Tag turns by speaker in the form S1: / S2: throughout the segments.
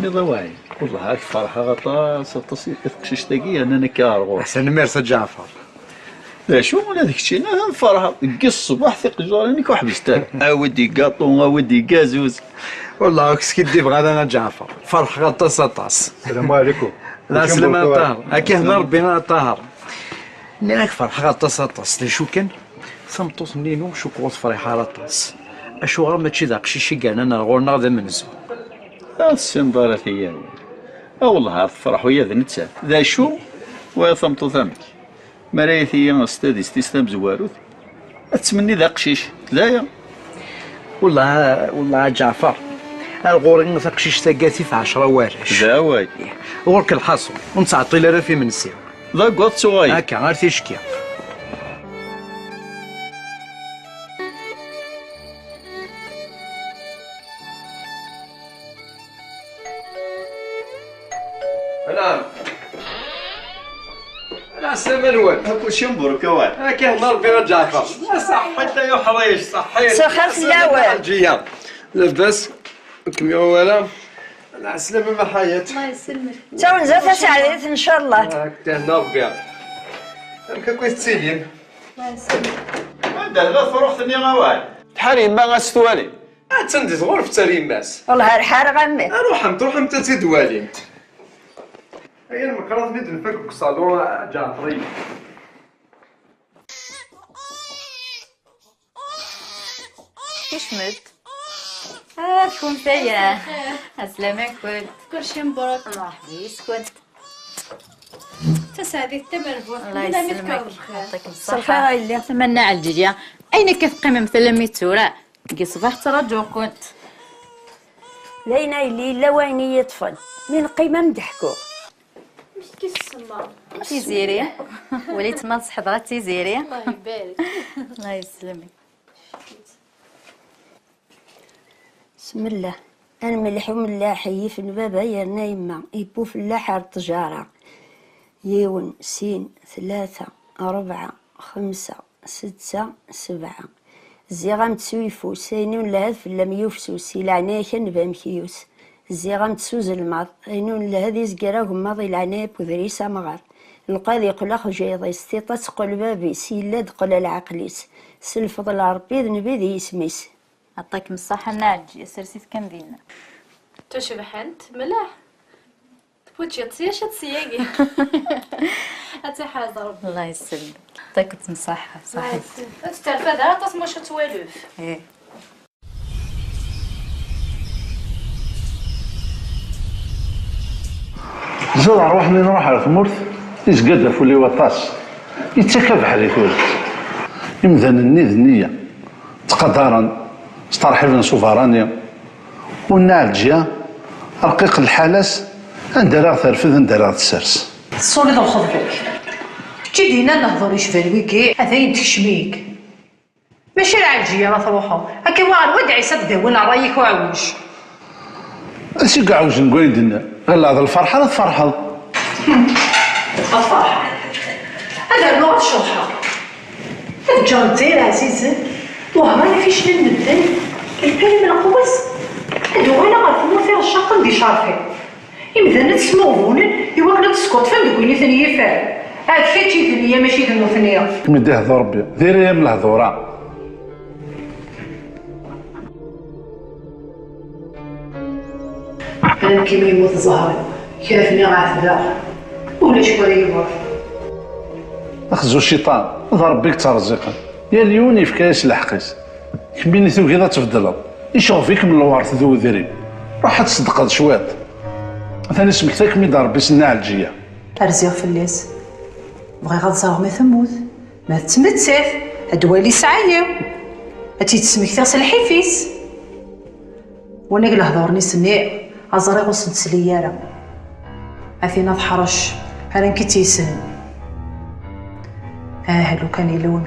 S1: تسمي ضواعي والله هاك فرحة غطاس تقشيش تاقي أنا كارغو
S2: أحسن ميرسا جعفر.
S1: لا شو من هذاك الشيء أنا الفرحة قص الصباح ثق جارانيك وحبستها أودي قاطون أودي كازوز
S2: والله كي بغا أنا جعفر فرحة غطاس طاس.
S3: السلام عليكم.
S2: لا سلامة طاهر هاكي هنا ربنا طاهر. نراك فرحة غطاس طاس لي شو كان ثمطوط منينو شكوط فرحة غطاس أشو غير ماشي ذاك الشيء كان أنا غورنا غدا منزو.
S1: السنبارة هي والله فرح ويا ذا نتسال ذا شو ويثمطو ثمك مرايثي استاذي ستيستام زواروث أتمني ذا قشيش لا
S2: والله جعفر الغورين ذا قشيش تاقاتي في 10 وارش
S1: ذا واي
S2: غورك الحصول ونتعطي لها في منسيو
S1: ذا قوط صغير
S2: هكا غير تيشكي. السلام الوالد.
S1: هاكو شي مبروك اوال.
S2: هاكا الله ربي جعفر. صحي انت يا حريش صحي.
S4: سخف الاول.
S2: جيا لاباس كمي اولا. على السلامة ما حياة.
S4: الله يسلمك. تا ونزاد سعيدة ان شاء الله.
S2: هاكا هنا ربي. هاكا كويس تسيلين.
S4: الله يسلمك.
S1: هذا لا فروختني اوال. تحريم ما غاستوالي.
S2: تندي غرف تريماس.
S4: والله الحار غمي.
S2: روح انت تدوالي. هي المقراض نيد نفك صالون جعفري.
S5: كيش مت؟ شكون فيا؟ السلامة كنت
S6: كلشي مبروك.
S5: الله يحفظك كنت
S6: تسعدي تبارك
S5: الله يسلمك يعطيك
S4: الصحة اللي
S5: نتمنى على الجدية أين كتقيم مثلا ميتورا كي صباح ترجو كنت
S4: لينا اللي لا وين يطفل من قيمة مضحكو
S6: مش كيسمى
S5: تيزيري وليت ما حضرات تيزيري
S6: الله يبارك.
S5: الله يسلمك.
S4: بسم الله أنا ملح وملا حي في البابا يا نايمة يبو في اللحر تجارة يون سين 3 4 5 6 7 زيغام تسويفو سينون لهذ في اللم يوفسو سيلعنايا كان بامكيوس زيغام تسوز الماض اينون لهذي زقراهم ماضي العناية بوذريسا مغار القاضي يقول أخو جايضي استيطا تقول بابي سيلاد قل العقليس سلفضل ربي ذنبي ذي اسميس
S5: يعطيك الصحة ناجي سرسيت كان دينا
S6: تشبحنت ملاح تبغي تسيا تسياقي حتى حاجة ربي.
S5: الله يسلمك يعطيك الصحة صحيح.
S6: تستعرف هذا تصمش توالف.
S5: ايه
S3: زاد نروح نروح على ثمورث يزقد فولي وطاس يتسكى بحال يتولد يمذن النيذ النية تقدرا استرحبنا سوفرانيا والنالجيا رقيق الحالس نديرها ترفد نديرها تسرس
S7: الصوري ذا الخض بالك تجي هنا نهضر يشفى ويكي هذاين تكشميك ماشي العالجيه راه تروحوا هكا واحد ودعي سد ولا رايك وعوج
S3: اش كاع نقول لنا غير هذا الفرحه لا تفرحوا
S7: الفرحه هذا اللغه الشرحه الجار زين عزيزه وهما فيش نبدا الكلمه القوس هادو انا غنفهمو فيها الشق ندي شارفين يمدن تسمعون يوكل تسكت فندقوني ثانيه فعل عاد فاتي ثانيه ماشي ثنو ثانيه
S3: كمي دير ربي ديري من الهضوره
S7: انا كيما يموت زهري كيفني غاتبدا ولا شكون يموت
S3: اخزو الشيطان ضرب بك ترزقا يا اليوني في كاس الحقيس كميني ثوكي ذا تفضل يشوف فيك من الورث ذو ذري روح تصدق شويط ثاني اسمك تاكمي ضرب بسنا على الجيه
S7: ارزيغ فليس بغي غتزرغ ما ثموت ما تمتسف هدوالي سعايا هاتي تسمك تغسل الحفيس وانا قل هضورني سني ازريغ وسنت سليارة عثينا ضحرش هانا كيتيسن لو كان يلوم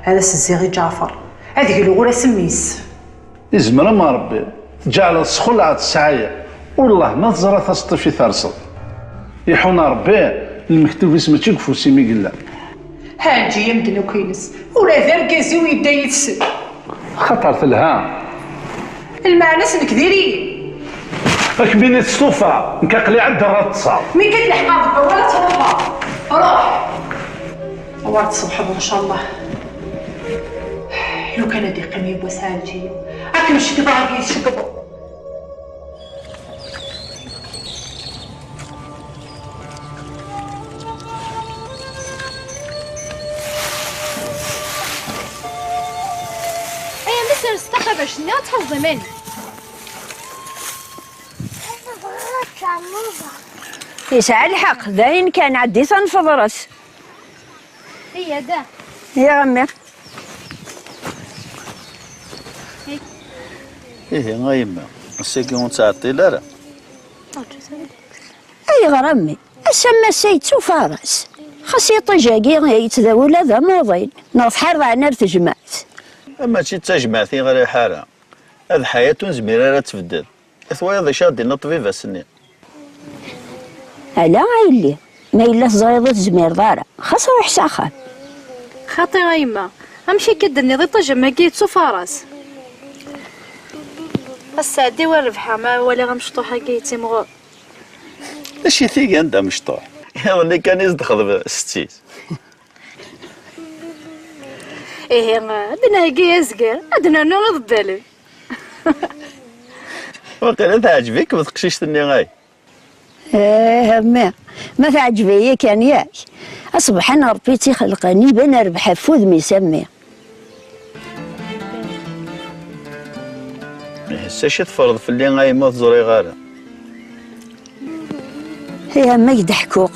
S7: هذا سزيغي جعفر هذيك الأولى سميس
S3: يزمر ما ربي تجعل السخول عاد السعاية والله ما تزرى تسطي في ثرصد يحونا ربي المكتوب اسمه تشوفو سيمي قلا
S7: هاجي يمدن وكينس ولا ذا كازي ويدا يتسد
S3: خطرت لها
S7: المعنى سنك ديري
S3: راك بيني تستوفى نكاقلي عند راه تصاب.
S7: مين قال لي حقا ولا تروحها؟ روح ورد الصبح ان شاء الله. لو كان هادي قيمي بوسالتي راك مشي باغي يشقبو.
S6: استخبى شنو تحفظي مني؟
S4: يسعى الحق داين كان عدي تنفض راس.
S6: هي دا
S4: يا غمي
S1: إيه غايمة الساكي ونتعطي لا لا.
S4: أي غرمي أسمى السيد سفارس خاص يطجاقي يتداول هذا موضين نوض حرض عنا ارتجمعت.
S1: أما تشي تجمعتي غير حارة هذا حياة زميرة لا تفدد ثويا ذا شادي نطفي السنين.
S4: ألا عيلي ما إلا تزريض الزمير دارا خاص روح ساخن.
S6: خاطي غيما امشي كدني ضي طجا ما قيت سفارس السعدي والربحة ما ولا غمشطوحة قيتي مغور.
S1: اشي ثيقي عندها مشطوح يا اللي كان يزدخل ستيت.
S6: ايه ادنا هيقي يزقر ادنا نغض بالي.
S1: وقيلا تعجبك ما تقشيش تني غاي.
S4: ما تعجبي كان ياك أصبح أنا ربيتي خلقني بين ربح فوذ مسمي.
S1: هسا تفرض في اللي غاي ما تزوري غالا.
S4: هي ما يضحكوك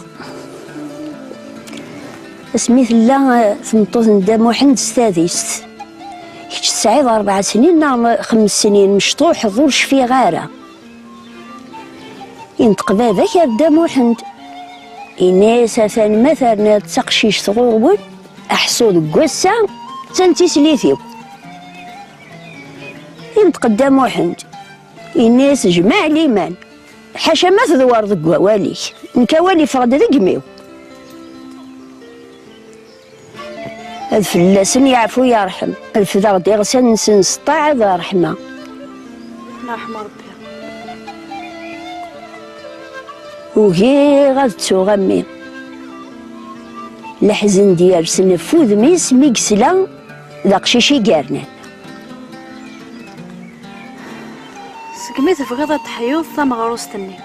S4: سميت لا ثمطوط ندام وحند ستاديست كيش تسعيد 4 سنين نا 5 سنين مشطوح ضرش في غارة ينطق باباك قدام وحند إناس ثاني مثلا تسقشيش ثغور أحسود قوسا تنتي سليثيو ينطق قدام وحند الناس جماع ليمان حاشا ما تدوار ذك واليك نكوالي فرد ذقميو هاد فلاسن يعفو يرحم الفدا غدي غسان نسن سطاع ذا رحمة
S6: رحمة ربي
S4: وكي غاد تغمي الحزن ديال سنفوذ ميس ميكسلا ذا قشيشي قارنان
S6: سقميت بغيضة تحيوض ثم غروستني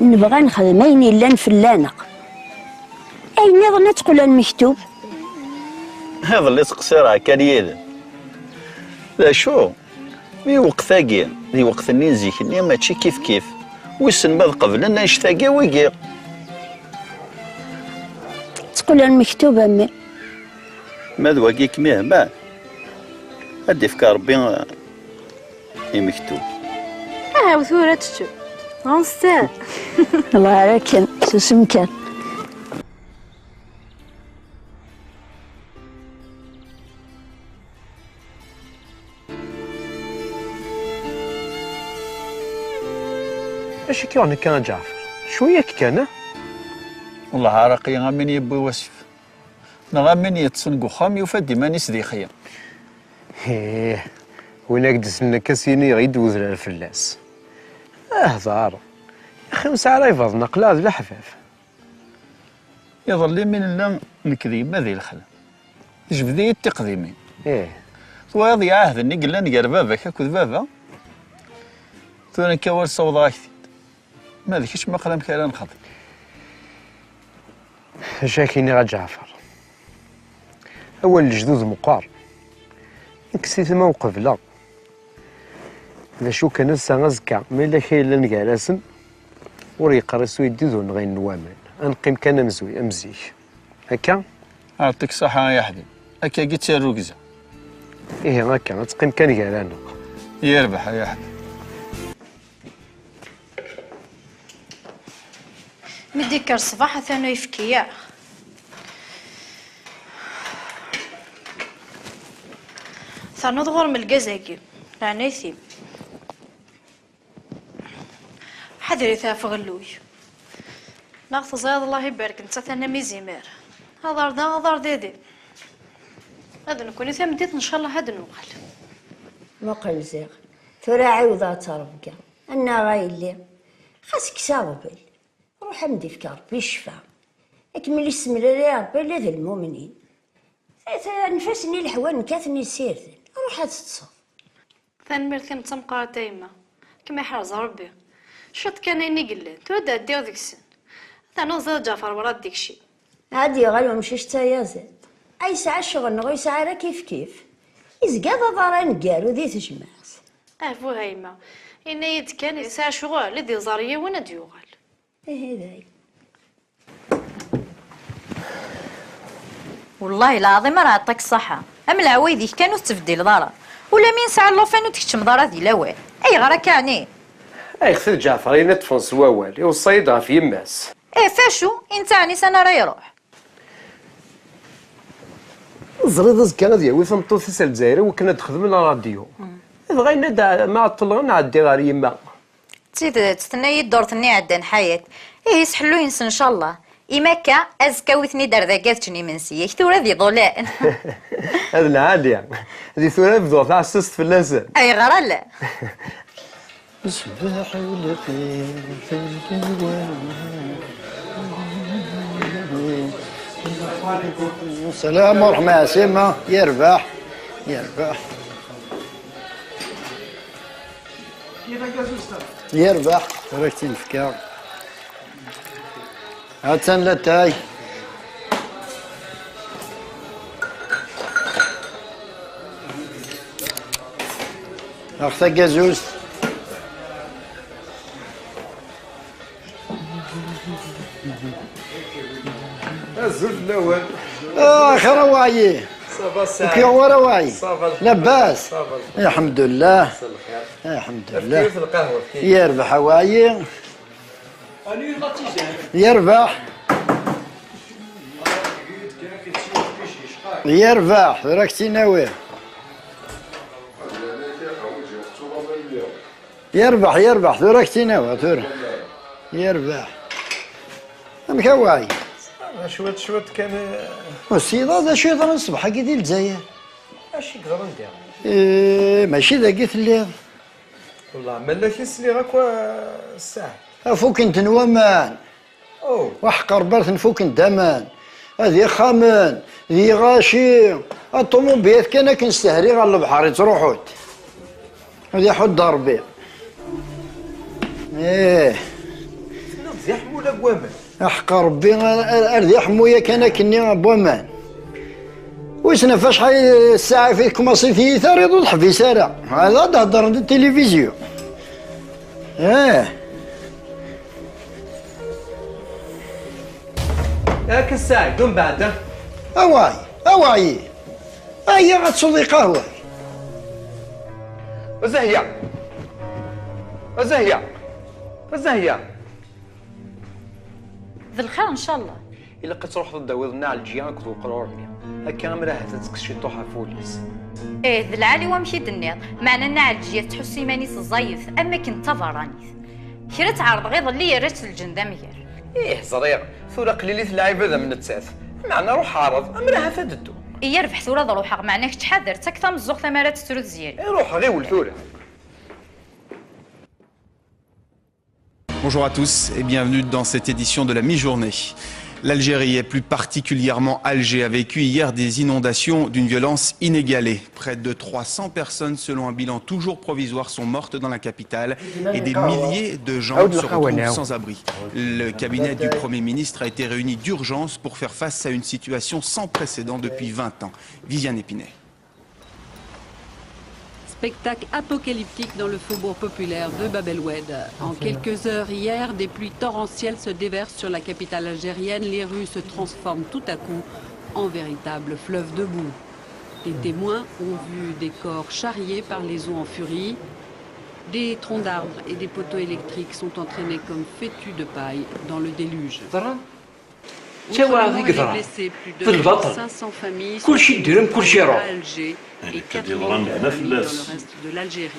S4: نبغى نخدم أين إلا نفلانق أين يظن تقول المكتوب
S1: هذا اللي تقصير كان يدا لا شو مي وقت ثاقي ذي وقت النينزيك ني ماشي كيف كيف ويسن ماذ قبل أن يشتاقي ويقي
S4: تقول المكتوب أمي
S1: ماذا واقيك مهما أدي فكار ربي مكتوب
S6: وثورة تشو غنستاهل
S4: الله راكن سوسم كان
S2: اش كي كان جعفر شويه كان
S1: والله عراقي غامين يبوي واسف نغامين يتصنقو خام يفدي ماني سدي خيا
S2: ايه وينك دسنا كاسيني غيد وزر الفلاس زار يا اخي مسا راه يفض نقلاد الحفاف
S1: يظل لي من لا نكذب هذه الخلا جبدي التقديمين
S2: ايه
S1: وهذه عهد اني قلنا نقر بابك هاكو بابا ثونا كوال صوضا كثير ما ذيكش ما قلم كلام خطي
S2: شاكيني غا جعفر اول الجدود مقار نكسيت موقف لا ذا شو كان نسا ميلا كاين لا نكالاسن وريقرا سويدي ذون غير نوامن انقيم كان مزوي امزيك هكا
S1: يعطيك الصحة يا حبيبي هكا قلت يا الركزة
S2: ايه هكا تقيم كان كالانا
S1: يربح يا حبيبي
S6: مديك الصباح ثاني يفكيا ثانو ضغور من القزاقي لعنيثي حذري ثاف غلوي ناخذ زياد الله يبارك انت ثاني ميزيمير هذا دا هذا ديدي هذا نكون ثم ديت ان شاء الله هذا نوقل
S4: مقل زيغ ترى عوضة تربقى أنا غايلي خاصك ساغبل روح أمدي فيك ربي الشفاء أكمل استمراري ربي لا ذا المؤمنين نفسني الحوان كاثني سيرتن روح تصف
S6: تنمير كان تمقرا تايمة كما يحرز ربي شط كان إني قلان تود أديو ذيك السن ثانو زاد جعفر وراد ديك الشي
S4: عادي غالو مشيش تايا زاد أي ساعة الشغل نغو يسعى راه كيف إزقاد ضران قالو ذي تجمعس
S6: فو هايمة إن يد كان يسعى شغل لدي زارية وانا ديوغال
S4: ذاي
S5: والله العظيم راه عطاك الصحة أم العوايديك كانوا تفديل دارا ولا مين ساعة اللوفان وتكتشم دارا ذي الاوال أي غرا كعني
S8: اي خذ جعفر ينتفن سواوال يوصيد غا في يماس
S5: فاشو انت عني سنة راه يروح
S8: زريض زكا غادي ياوي ثمطو في الجزائر وكنا تخدم الراديو بغينا دا ما طلعنا نعدي غير يما
S5: تزيد تستنى الدور ثني عدان حياة يسحلو ينسى ان شاء الله إماكا أزكا وثني دار ذاكات شني منسية ثورة ذي ضلاء
S8: هذا العادي هذه ثورة بدو تعسست في اللسان
S5: أي غرا لا
S9: صباح الخير في الجوال السلام ورحمة يا سيما يربح يربح راك تنفكر هاتن لتاي اختك جازوز
S8: الزوج الاول
S9: اخر واعي وكي هو رواعي لاباس الحمد لله الحمد لله يربح واعي يربح راك تناوي يربح راك تناوي يربح مكواعي
S8: شوت كان
S9: والسيد هذا شو يضرب الصبح هكا ديال الجزائر
S8: اش يقدر ندير
S9: ماشي ذاك الليل
S8: والله مالا كيسلي غاكوا الساعه
S9: فوك انت نوامان وحقر برث نفوك انت امان هذه خامن ذي غاشي الطوموبيل كان كنستهري على البحر تروحوت هذه حد ضربي
S8: زيح مولا بوامان
S9: احقر ربي ارضي حمويا كان كني بوامان وسنا فاش حي الساعه في كوماسي في ثار يضحف في سارع هذا تهضر عند التلفزيون
S8: ياك الساعه دون بعد
S9: اواي هيا غتصوضي قهوه
S8: وزهية
S5: ذي الخير ان شاء الله
S8: الا كتروح تداوضنا على الجيان كتو قرورني هكا مراه تتكشي طوحه فوليس
S5: ذي العالي ومشي دنيا معنا ان على الجيات تحس يمانيس الزايف اما كنت تفرانيث كرا تعرض غير اللي رات الجنده مير
S8: زريغ ثورة قليلة اللعيبة ذا من التساث معنا روح عارض امرها فادتو
S5: يربح ثورة ضروحها معناك تحذر تكثم الزوق ثمرات تسرو زيري
S8: روح غير والثورة.
S10: Bonjour à tous et bienvenue dans cette édition de la mi-journée. L'Algérie et plus particulièrement Alger a vécu hier des inondations d'une violence inégalée. Près de 300 personnes selon un bilan toujours provisoire sont mortes dans la capitale et des milliers de gens se retrouvent sans abri. Le cabinet du Premier ministre a été réuni d'urgence pour faire face à une situation sans précédent depuis 20 ans. Viviane Épinay.
S11: Spectacle apocalyptique dans le faubourg populaire de Bab el Oued. En quelques heures hier, des pluies torrentielles se déversent sur la capitale algérienne. Les rues se transforment tout à coup en véritable fleuve de boue. Les témoins ont vu des corps charriés par les eaux en furie. Des troncs d'arbres et des poteaux électriques sont entraînés comme fétus de paille dans le déluge. Plus de 500 familles sont à Alger et 80 familles dans le reste de l'Algérie.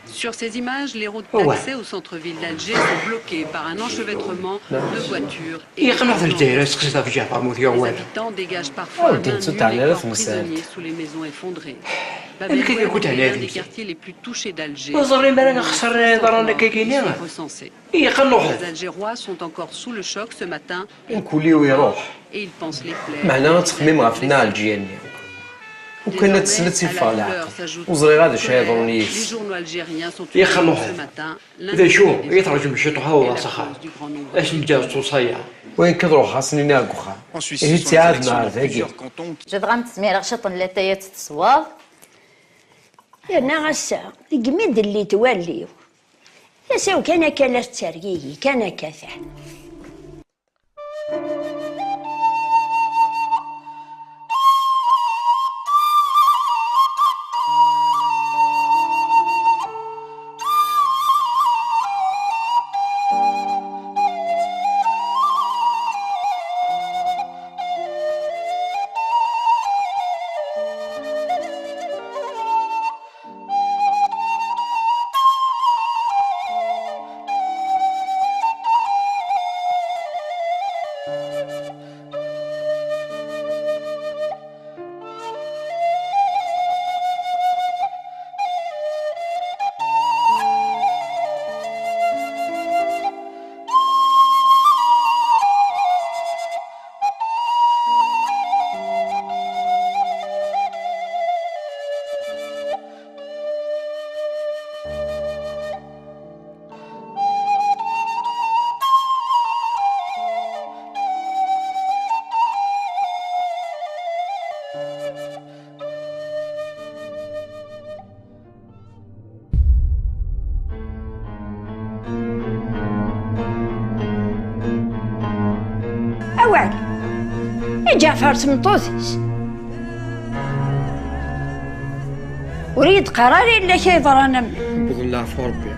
S11: Sur ces images, les routes d'accès au centre-ville d'Alger sont bloquées par un enchevêtrement de voitures et les habitants dégagent parfois à main nue les corps prisonniers sous les maisons effondrées. Babelwed est l'un des quartiers les plus touchés d'Alger. Les Algérois sont encore sous le choc ce matin et ils pensent les plaies.
S8: معنا تخميم غفنا الجيران وكنا تسلت سيفا العقل وزري هذا شي يضرني
S11: Les journaux algériens sont ce matin.
S12: إذا شو يترجم شي طحاوة صخا اش نجاز تصيع
S8: وين كضرو خاصني ناكو خا هي تعاد مع ذاكي
S5: جد غنتسمي غشطن لتايات التصواب
S4: أنا غسا قميد اللي توليو يساو كان كلا تسرقيه كان كافح أوعد جعفر سمطوثيس وريد قراري إلا شي ضرانا منه
S8: بظن الله عفو ربي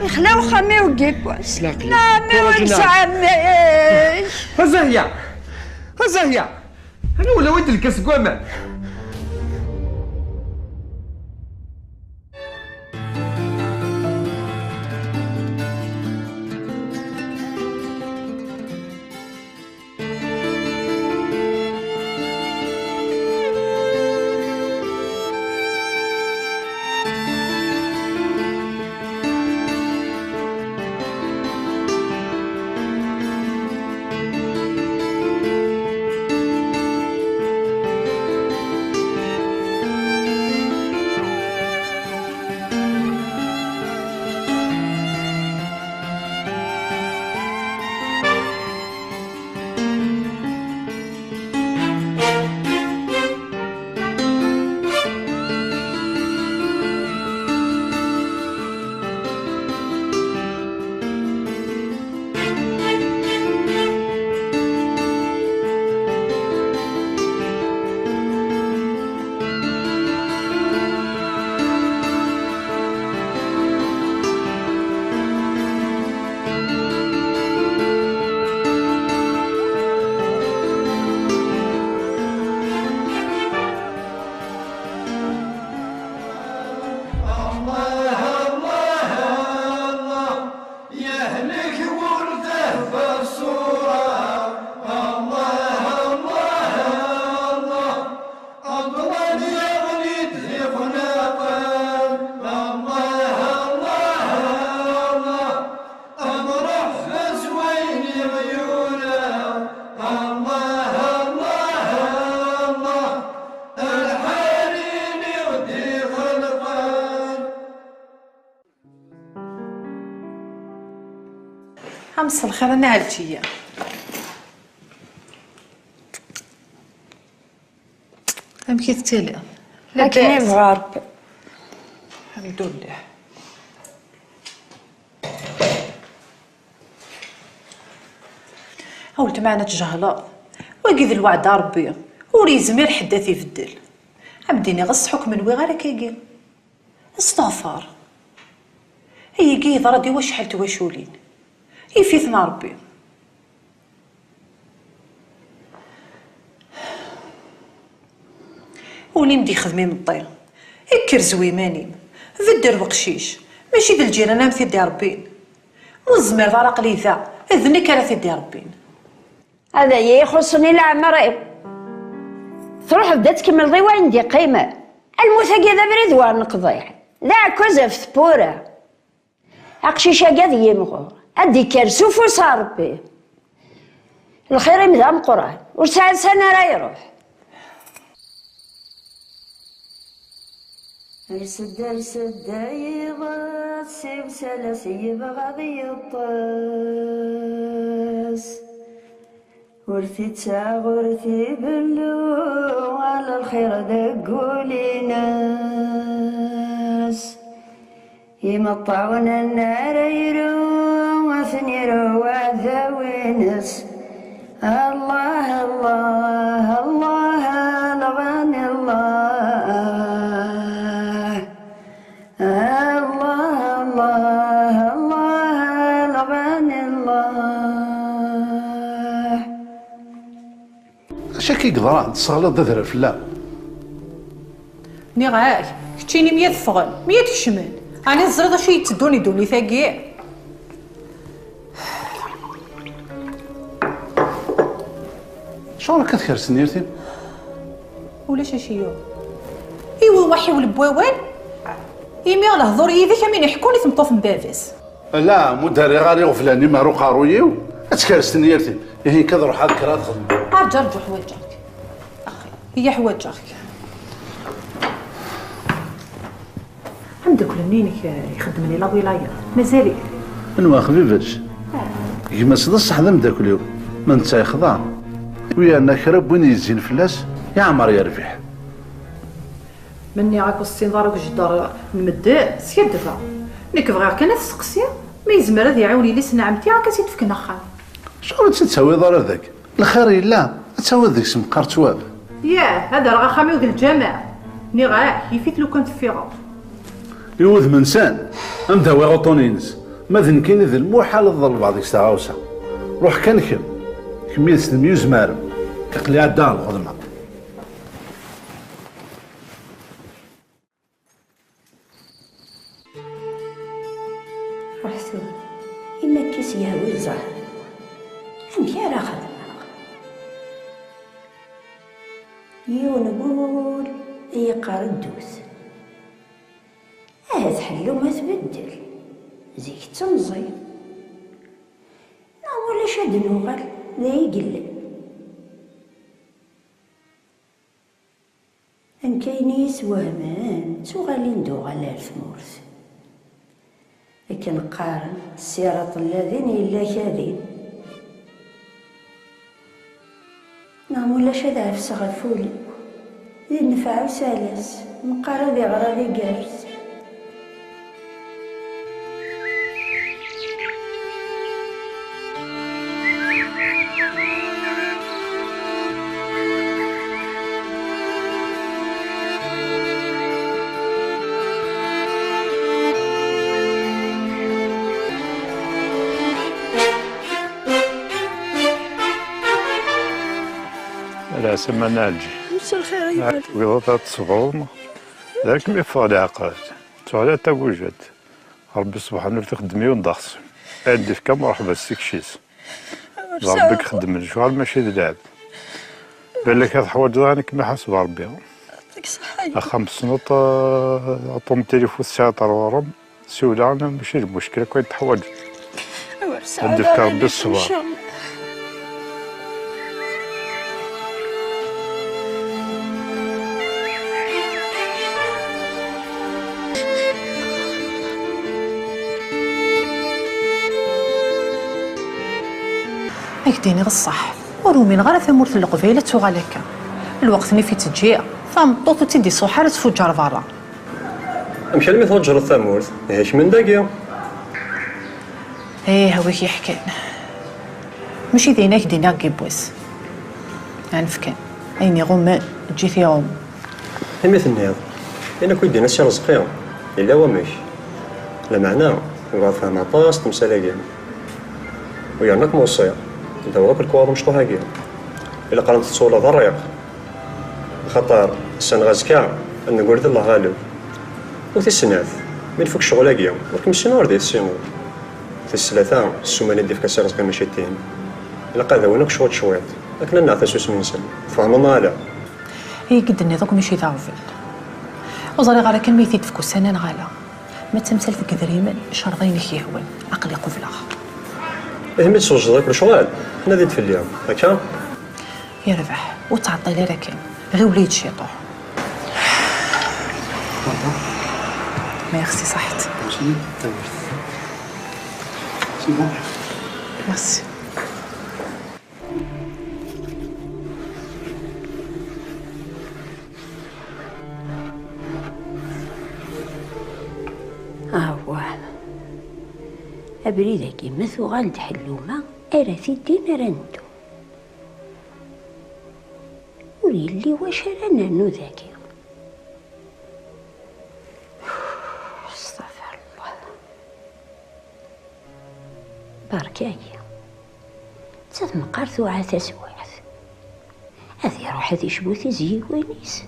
S4: يخلاو خامي وقيبواس
S8: سلاقي
S4: لا مي ونسعميش
S8: هزاهية هزاهية أنا ولا ود الكاس قوامل
S7: أمس الخير أنا عالجية أم كي تتلي
S4: لكن يبغى ربي
S7: الحمد لله ولد معنا تجهلا وكيد الوعد ربي وريزمير حداث يفدل عبديني غص حكم نوي غير كيقيل استغفر هي كيض رادي واش شحال تواشولين يفيثنا ربي ولي مدي خدمي من الطين يكر زويماني فدر بقشيش ماشي د الجيران ام ثيدي ربين والزمير ضرا قليثا اذني كان ثيدي ربين
S4: هذا يخصني العمر تروح بدا تكمل ضيوة عندي قيمة الموثقي ذا بريد وار نقضيع ذا كوزا في ثبورة أقشيشة قاذ يمغور أدي كرسو فوس ربي الخير يمدام قران وساعة سنة راه يروح يسد يغاس سلس يبغى يطاس ورثي تساغ ورثي بلو على الخير دقولي ناس يمطعون النار يرو وثنيرو وذوينس الله الله الله لغاني الله الله الله الله لغاني الله
S3: شاكي قدران تصغلط ذا فلا
S7: نغاي كتشيني 100 فغل 100 كشمل أنا الزريضة شي يتدوني دوني ثاقي
S3: شغلك كتكرس نيرتي
S7: ولا شاشيو ايوا وحي والبواوان يمي على هضور يدي كامين يحكوني تمطوف من باباس
S3: لا مداري غاري غفلاني مارو قارويو اتكرس نيرتي هي كذا روح هاك راه تخدم
S7: ارجع رجع حوايجك اخي هي حوايجك عندك منينك يخدم لي لا ولايه مازالي
S3: انوا خفيفاش كيما صدا الصح ذا مداكل اليوم ما انت يخضع ويا انا كرب وين يزين فلاس يا عمر يربح
S7: مني عاك السنظار وجدار نمد سيدفع نيك بغا كان تسقسي ما يزمر هذا يعاوني لي سنعمتي عاك سيتفكنا خان
S3: شغل تساوي دار هذاك الخير الا تساوي ذيك سمقار تواب
S7: ياه هذا راه خامي ود الجماعه ني غا يفيت لو كنت فيغا
S3: يوذ منسان امدا ويغطونينس ماذن كاين ذا المحال الظلم هذيك الساعه روح كنكم كمية سلميوز مارم كقلي عدان الخدمة
S4: رحتو إما كيس يهوي الزهر عندي راه خدمة نقول يقار الدوس تحلو ما تبدل زيك تنزي ولا شاد نوغل لا يقلب ان كاين يسوهمان توغالي ندوغ على الثمورث لكن قارن الصراط الذين الا كاذين ولا شاد عفسه غفولي ذي النفع وسالس مقارا ذي غراضي قارس
S13: لا سمعنا الجي
S4: مساء الخير يا ولد
S13: ويضا تصبرون ذاك ما يفعل العقاد تعالى توجد ربي سبحانه تخدمي وندخس عندي في كم مرحبا السكشيس ربك خدم الشغل ماشي اللعب بالك هاد الحوايج راني ما حاسب ربي
S4: يعطيك الصحة
S13: 5 سنوات عطوم تليفون الساعة ورم سولانا ماشي المشكلة كاين الحوايج عندي في ربي الصبر
S7: هيك الصح ورومين غير ثمورت القبيله توغال هكا الوقت ني في تجي فمطوط وتدي صحاره تفجر برا
S8: امشي لمي تفجر الثمورت ايش من داكيا
S7: ايه هو كيحكي ماشي ديناك دينا كيبوس عنفكان ايني غمان جيت يوم
S8: مثل النهار انا كنت دينا شي رزقيهم الا هو ماشي لا معناه يبغى فهم عطاس تمسالاكيا ويعناك موصيه انت وراك الكوار مشطوحه كيا الا قرنت تصولا ذا الريق خطر السن غازكا نقول الله غالب وتسناف من فوق شغل كيا ولكن ماشي نور ديال السيمور في الثلاثه السمانه ديال كاس رزق ماشي تين الا قاعد هوناك شويط لكن نعطي سوس من سن فهمنا لا
S7: هي قد اني دوك ماشي ذافل وزاري غالا كان ميتيت في كوسانان غالا ما تمثل في كذريمن شرطينك يهون عقلي قفلها
S8: مي توجدك الشغل حنا ديت في اليوم هكا
S7: يا ربح وتعطي لي راكن غير وليد شيطو ميرسي صحت ميرسي
S4: هو أبريدة كيما ثوغال تحلوما أرثي دينا رندو وليلي واش رانا نو ذاكي استغفر الله بركاكي تاد مقارثو عاثا سواعث هذي روح هذي شبوثي زي وينيس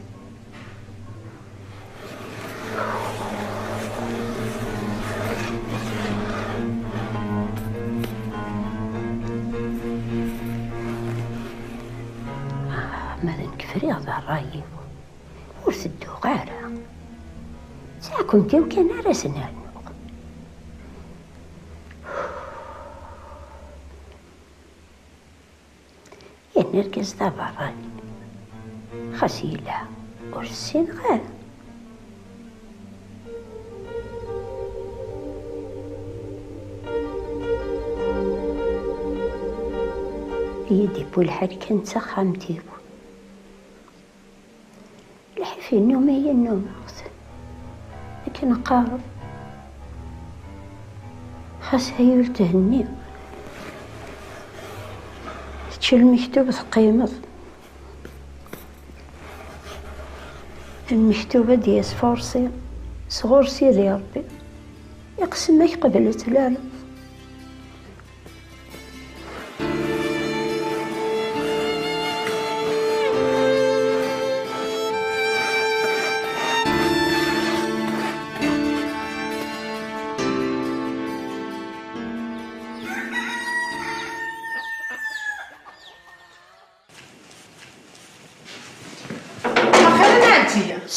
S4: ماذا نكفري هذا الرايب ورثدو غارة ساكن تيو كان راسنا يا نركز دابا رايب خسيلة ورسين غارة يدي بولحركة نتسخمتيو في النوم هي النوم لكن قارب خاص هي تهني تشيل المكتوب تقيمض المكتوبة ديال سفورسي صغور سيدي ربي يقسمك قبل تلالة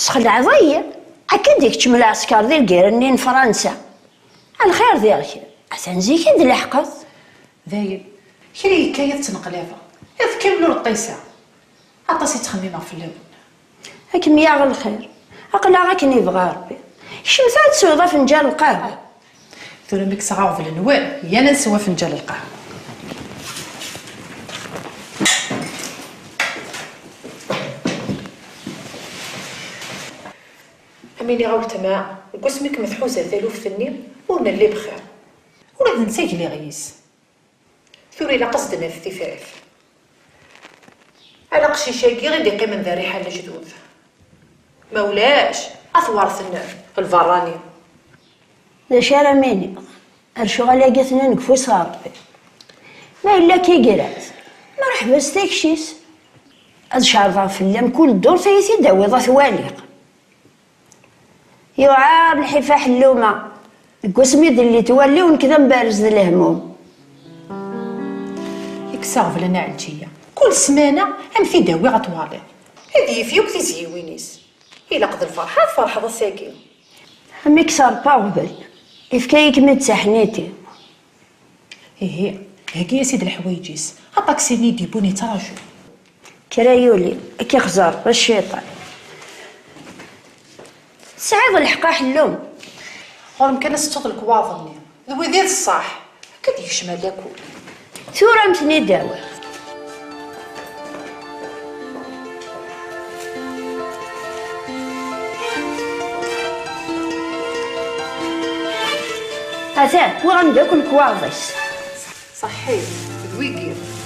S4: سخل عضية أكيد ديك تشمل عسكر ديال الكيرنين فرنسا الخير ديالك أتنزيك هاد الحقظ
S7: ذايب كري كاية تنقلافة إذ كملوا الطيسة عطاسي تخميمة في اللون
S4: هاكم يا الخير أقلا غاكني يبغى ربي شمسات سوضة فنجان القهوة
S7: ثورة ميك صغاو في النوال يا نسوى فنجان القهوة أميني غاولت معاه قسمك مثحوزة ثالوف ثنين ورنا اللي بخير ولا نسيك لي غيس ثوري لا قصدنا في الثفاف على قشيشاكي غير ديقي من ذا ريحة الجدود مولاش أثوار ثنا الفراني
S4: ذا شارع ميني الشغل لقيتنا نقفو صاربي ما إلا كي قرات مرحبا ستيكشيس هاد شعر في اللم كل دور ثيثي داوي ثواليق يعار الحفا حلومة قسمي اللي تولي ونكذا مبارز ذا الهموم
S7: يكساغ لنا عالجية كل سمانة أم في داوي غطوالي هذي فيوك في زيوينيس إلا قد الفرحة فرحة ذا ساكين
S4: أمي كسار باغبل إفكايك متسحنيتي
S7: إيه هاكي يا سيد الحوايجيس أطاكسيني ديبوني تراجو
S4: كرايولي كي خزار الشيطان سعيد الحقا حلوم
S7: غرم كان ستوط الكواظني ذوي ديال الصح كدي يشمل لاكول
S4: ثورة متني داوي هذا وغندوك الكواظيس
S7: صحيح ذوي كيف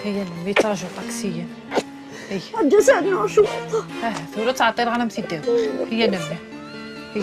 S7: هي الميتاج وطاكسية
S4: غدا ساعدنا شوط.
S6: ثورة تعطي الغنم تيداو هي نمي هي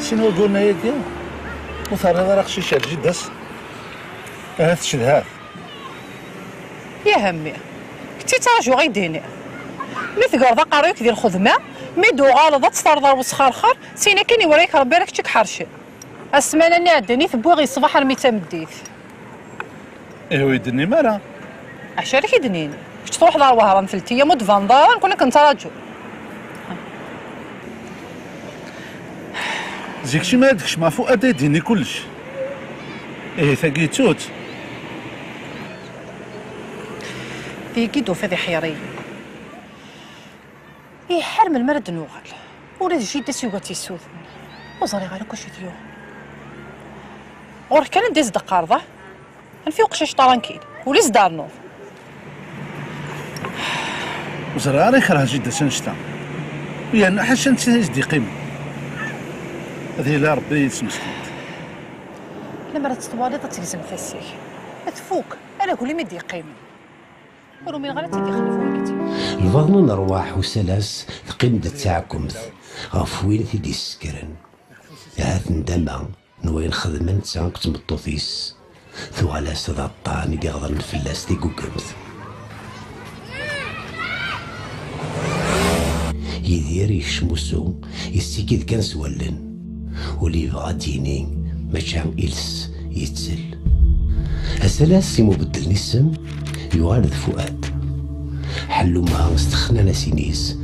S3: شنو قلنا يا ديال وثار هذا راه خشيشه جداس هات شدهات
S7: يا همي كنتي تراجو غيديني مثل قرضه قريك ديال الخدمه ميدو غالظه تسترضى وسخرخر سينا كاين يوريك ربي راك تشك حرشي السمانه اللي عدني تبوي غير الصباح رمي تمديت
S3: ايوا يدني مالا
S7: عشاري كيدنيني كنت تروح دار وهران ثلثيه مود فاندار نكون كنت راجو
S3: زيكشي ما هادكش ما فوق ديني كلش ايه ثقي توت
S7: فيكي دو فيدي حيري ايه حرم المرد نوغل ولاد جيدة سيوغاتي السود وزاري غالك وشي ديو غور كان نديز دقارضة نفيق شاش طرانكيل وليز دار نوض
S3: وزرا راه يخرها جدة سنشتا يعني حاشا انت دي قيمة هذه لا ربي يسمسكين
S7: لما راه تطوالي تتلزم فاسيك تفوق انا قولي ما دي قيمة ولو من غير تيدي خلفو يكتي
S14: الفضل نرواح وسلاس تقيمدة تاعكم غفوين تيدي السكرن هات ندما نوين خدمن تاعك تمطوثيس ثو على سدا الطان يدي غضر الفلاس تيقوكمث يدير يشمسو يستيكيد كان سولن ولي يبغى ديني ماشان إلس يتسل السلاس سيمو بدلني السم يغارد فؤاد حلو ما استخنا ناسينيس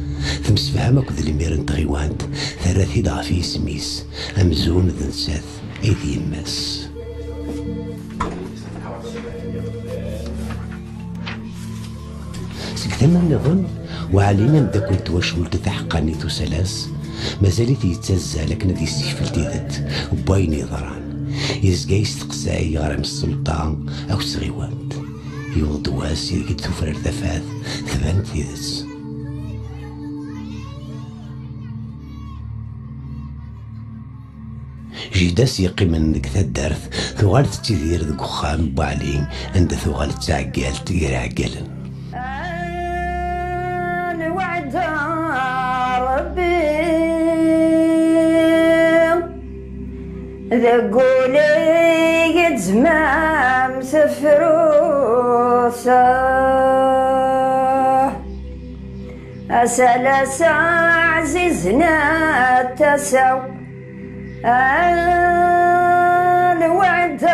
S14: ثمس فهمك ذي الميرن تغيواند ثلاثي ضعفي سميس أمزون ذن ساث أيدي الماس سكتنا النظن وعلينا نبدا كنت وشول تتحقني تو سلاس مازالت يتزا لكن ذي السيف التيدت وبايني ضران يزقا يستقساي غرام السلطان أو سغيواند يوض واسي قد تفرر ثفاث ثبان تيدت جيداس يقيمن ذك الدرث ثغالت تيدير ذك وخام بعلي عند ثغالت تعقال تير عقالن
S4: الوعد ربي ذقولي قد زمام سفروسه أسلس عزيزنا تسو الوعد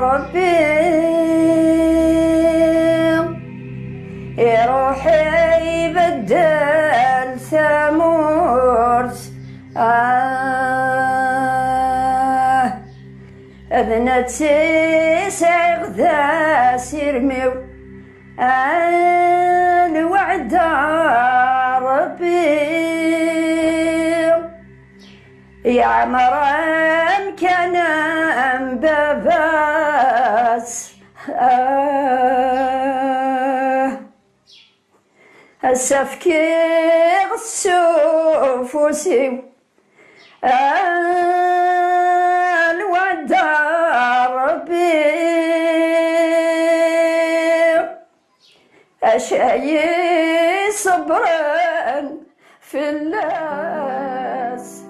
S4: ربي يروح يبدل ثمورس أذنتي سيغذا سيرميو الوعد ربي يا عمران كان باباس السفكي السوفوسي الودع ربي أشاي صبرا في الناس.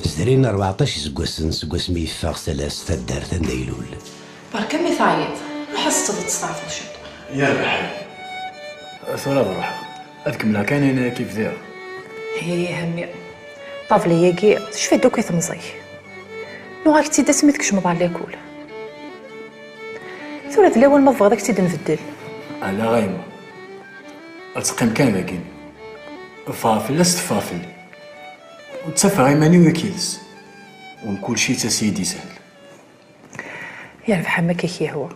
S14: زرينا 14 سكواس مي يفاغ 3 الدار تندايلول.
S6: برك مي تعيط روح استضد تستعفض شد.
S15: يا ربحي ثورة بروحها أذكملها كان هنا كيف داير.
S7: هي همي طافلي ياكي شفي دوك يثمزي نوغاك تيدا سميتك شمض على كول ثورة الأول ما بغا داك تيدا نبدل.
S15: على غايمة أتقيم كان باكين فافل لست فافل وتسفى غيماني وكيلس وكل شي تا سيدي سهل.
S7: يا ربح ما كيكي هو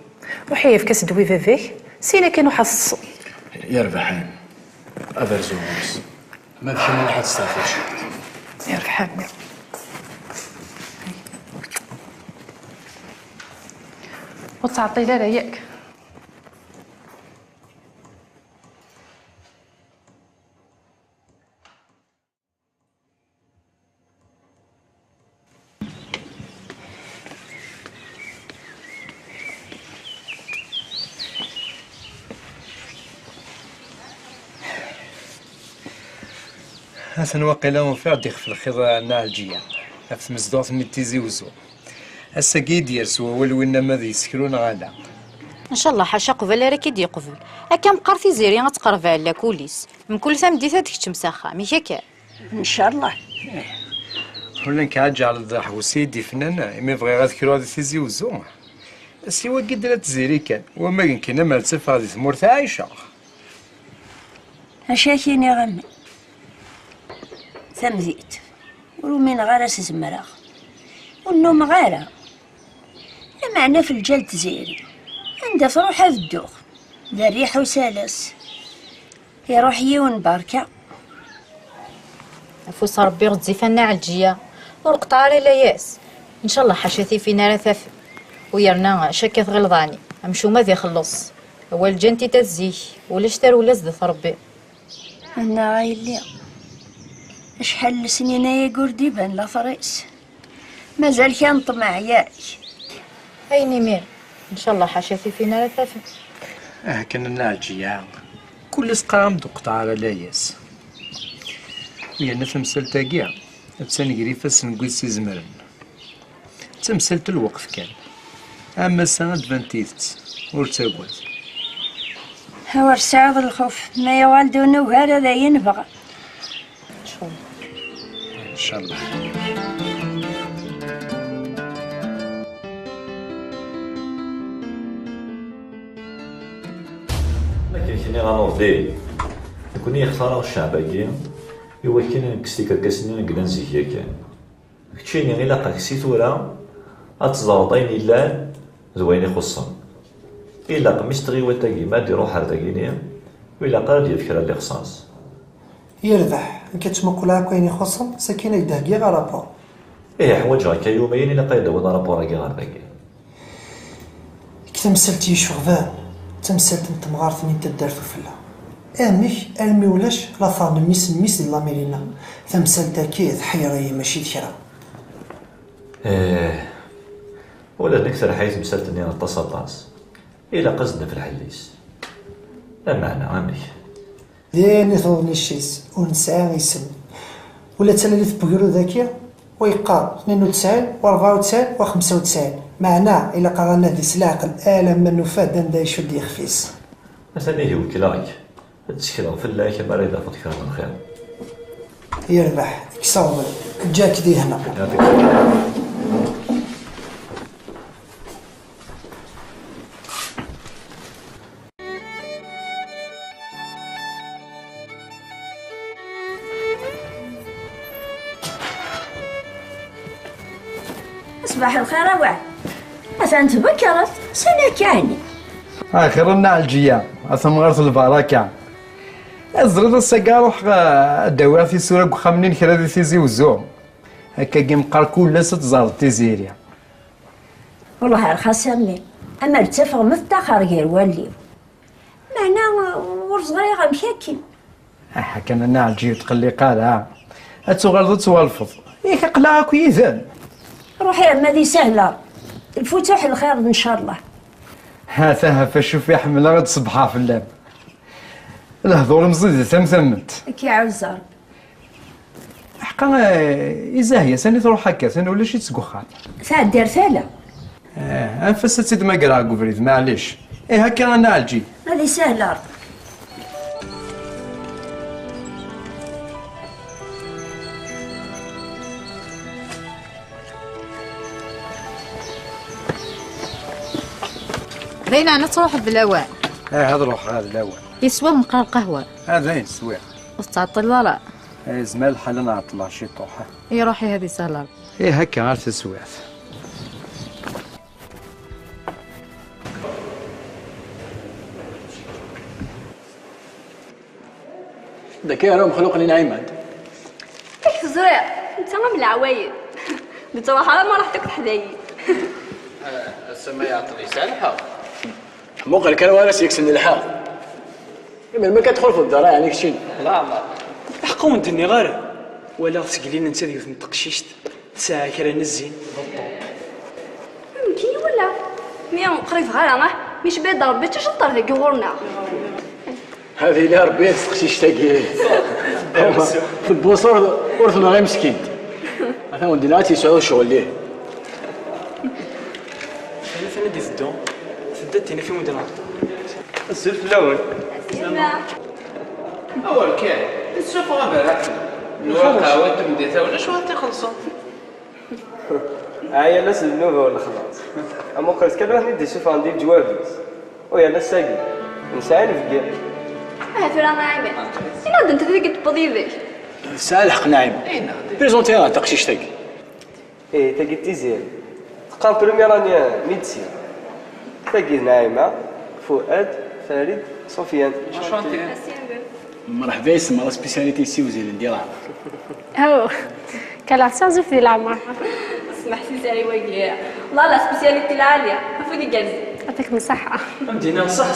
S7: وحي في كاس دوي فافيك سينا كانوا حصصو.
S15: يا ربحان هذا زوز ما بشي ما راح تستعفلش.
S7: يا ربحان وتعطي لا ياك.
S2: حسن واقيلا وفير ديخ في الخضر نالجيا في مزدوط من تيزي وزو هسا كيد يرسوا والوين ما ذي يسكرون غادا
S5: ان شاء الله حاشا قبل راك يدي يقبل هكا مقرتي زيري غتقرب على كوليس من كل ثم ديتها تكتم ساخه مي هكا
S4: ان شاء الله.
S2: ولا نكعج على الضح وسيدي فنان ما يبغي غاذكروا هذا تيزي وزو سيوا قدرت زيري كان وما يمكن ما تسف هذه ثمورت عايشه.
S4: اشاكيني غمي ثمذيت ومن غارس زمراغ والنوم غارة لا معنى في الجلد زيري عندها تروح هذا الدوخ ذا الريح وسالس يروح يون بركة
S5: فوس ربي غتزي فنا علجية ورقطة لا ياس ان شاء الله حاشاتي فينا رثاف ويرنا شكات غلظاني امشو ما ذي خلص هو الجنتي تزيه ولا شتر ولا زدت ربي
S4: انا غايلي شحال سنين يا قردي بان لا فريس مازال كان طمع ياك.
S5: هيني مير ان شاء الله حاشاتي فينا رثاف.
S2: كنا ناجي كل سقام دقطة على لاياس ويانا تمثلت كاع تسنقري فاس نقول سي زمرن تمثلت الوقت كان اما السنة دفنتيت ورتاقوات
S4: هو رسعد الخوف ما يوالدون وهذا ذا ينبغى
S2: ان شاء الله.
S16: كاينين غنوضي كوني يختار الشعباكي ايوا كاين نكستي كركاسني نقدر نزيكيا كان كتشيني غير لاقا كسيت ورا غتزرطين الا زوين يخصهم الا قميص تغيوات تاكي ما ديرو حار تاكيني وإلا قال ديال فكرة اللي خصاص
S17: يربح كتمكل هكا يعني خصهم ساكنه يدهكي غير رابور
S16: حوايج هكا يومين الا قايد هو رابور هكا غير داكي
S17: تمثلتي شغفان تمثلت انت مغارثني انت دارتو فلا امك المي ولاش لا فان ميس لا ميرينا تمثلت كي حيري ماشي ذكرى
S16: ولا نكثر حيث مسلتني انا التصاطاس الى قصدنا في الحليس لا معنى عمري
S17: ديني ثوضني الشيس ونسعى يسم ولا تلالي بكيرو ذاكية ويقار 92 و94 و95 معناه إلا قرانا دي سلاق الآلام من نفاد دا يشد يخفيس
S16: مثلا هي وكلاك تسكرا في الله كما راه يضافت فيها من خير
S17: يربح كساوبل جاك دي هنا
S4: صباح الخير وعد مثلا تبكرت سنة كاني
S2: آخر النعجية أثم غرس البركة الزرد السكا روح داوي في سوره خامنين كرا دي تيزي وزوم هكا كي مقار كل تزار تيزيريا
S4: والله رخص امي اما التفغ مفتخر غير والي معنا ورصغري غمشاكين
S2: كان انا عالجي تقلي قال اتغلظ توالفض ياك قلعها كويزان
S4: روحي اما دي سهله الفتوح الخير ان شاء الله
S2: هاتها فشوف يا حمله غد صبحها في اللاب الهضور مزيد ثمثمت
S4: كي عوزر
S2: حقا إذا هي ساني تروح هكا ساني ولا شي تسكوخان
S4: تعدي رسالة
S2: انفس تسيد ما قرا قبريد معليش هكا انا عالجي
S4: هذه سهلة
S5: باينة أنا تروح بالأوان
S2: هذا روح هذا الأوان
S5: يسوى مقرا القهوة
S2: هذا يسوى
S5: وتعطل لا
S2: زمان الحال انا عطلع شي طوحه
S5: روحي هذه سهلة
S2: هكا غير تسويات
S15: ذكي راه مخلوق لنا عماد
S18: كيف زريع انت من العوايد بصراحه ما راح تكون حدايا
S15: السما يعطي سالحه مو قال كان وانا سيكسن الحال ما كتدخل في الدار يعني كشي
S12: لا ما حقو ندني غير ولا تسقلين انت ديك نتقشيشت ساعه كرا نزين
S18: يمكن ولا مي قريب غير انا مش بيد ربي تشطر ذيك غورنا
S15: هذه اللي ربي تقشيش تاكي في البوصور ورثنا غير مسكين انا ودينا تيسعود شغل ليه
S12: انا دي الدون سددتني في مدينه السلف الاول
S1: اول كان نشوفوا غير الورقه وانت مديتها ولا شو تخلصوا
S19: هيا لا النوبه ولا خلاص اما قلت كبره ندي شوف عندي الجواب ويا لا ساقي نسالف كاع
S18: هذا راه نايمه انا انت تقعد تبضيذي
S15: سالح نايم بريزونتي انا تقشيش تاكي
S19: تاقي تيزير تقام بريمير اني ميدسين تاقي نايمه فؤاد فريد سفيان
S15: مرحبا يسمى لا سبيسياليتي سيوزين نديرها
S18: هو كلا تشوف ديال العمر اسمح سيسالي وياك والله لا سبيسياليتي العاليه فودي جالس يعطيك الصحه
S12: مدينه صح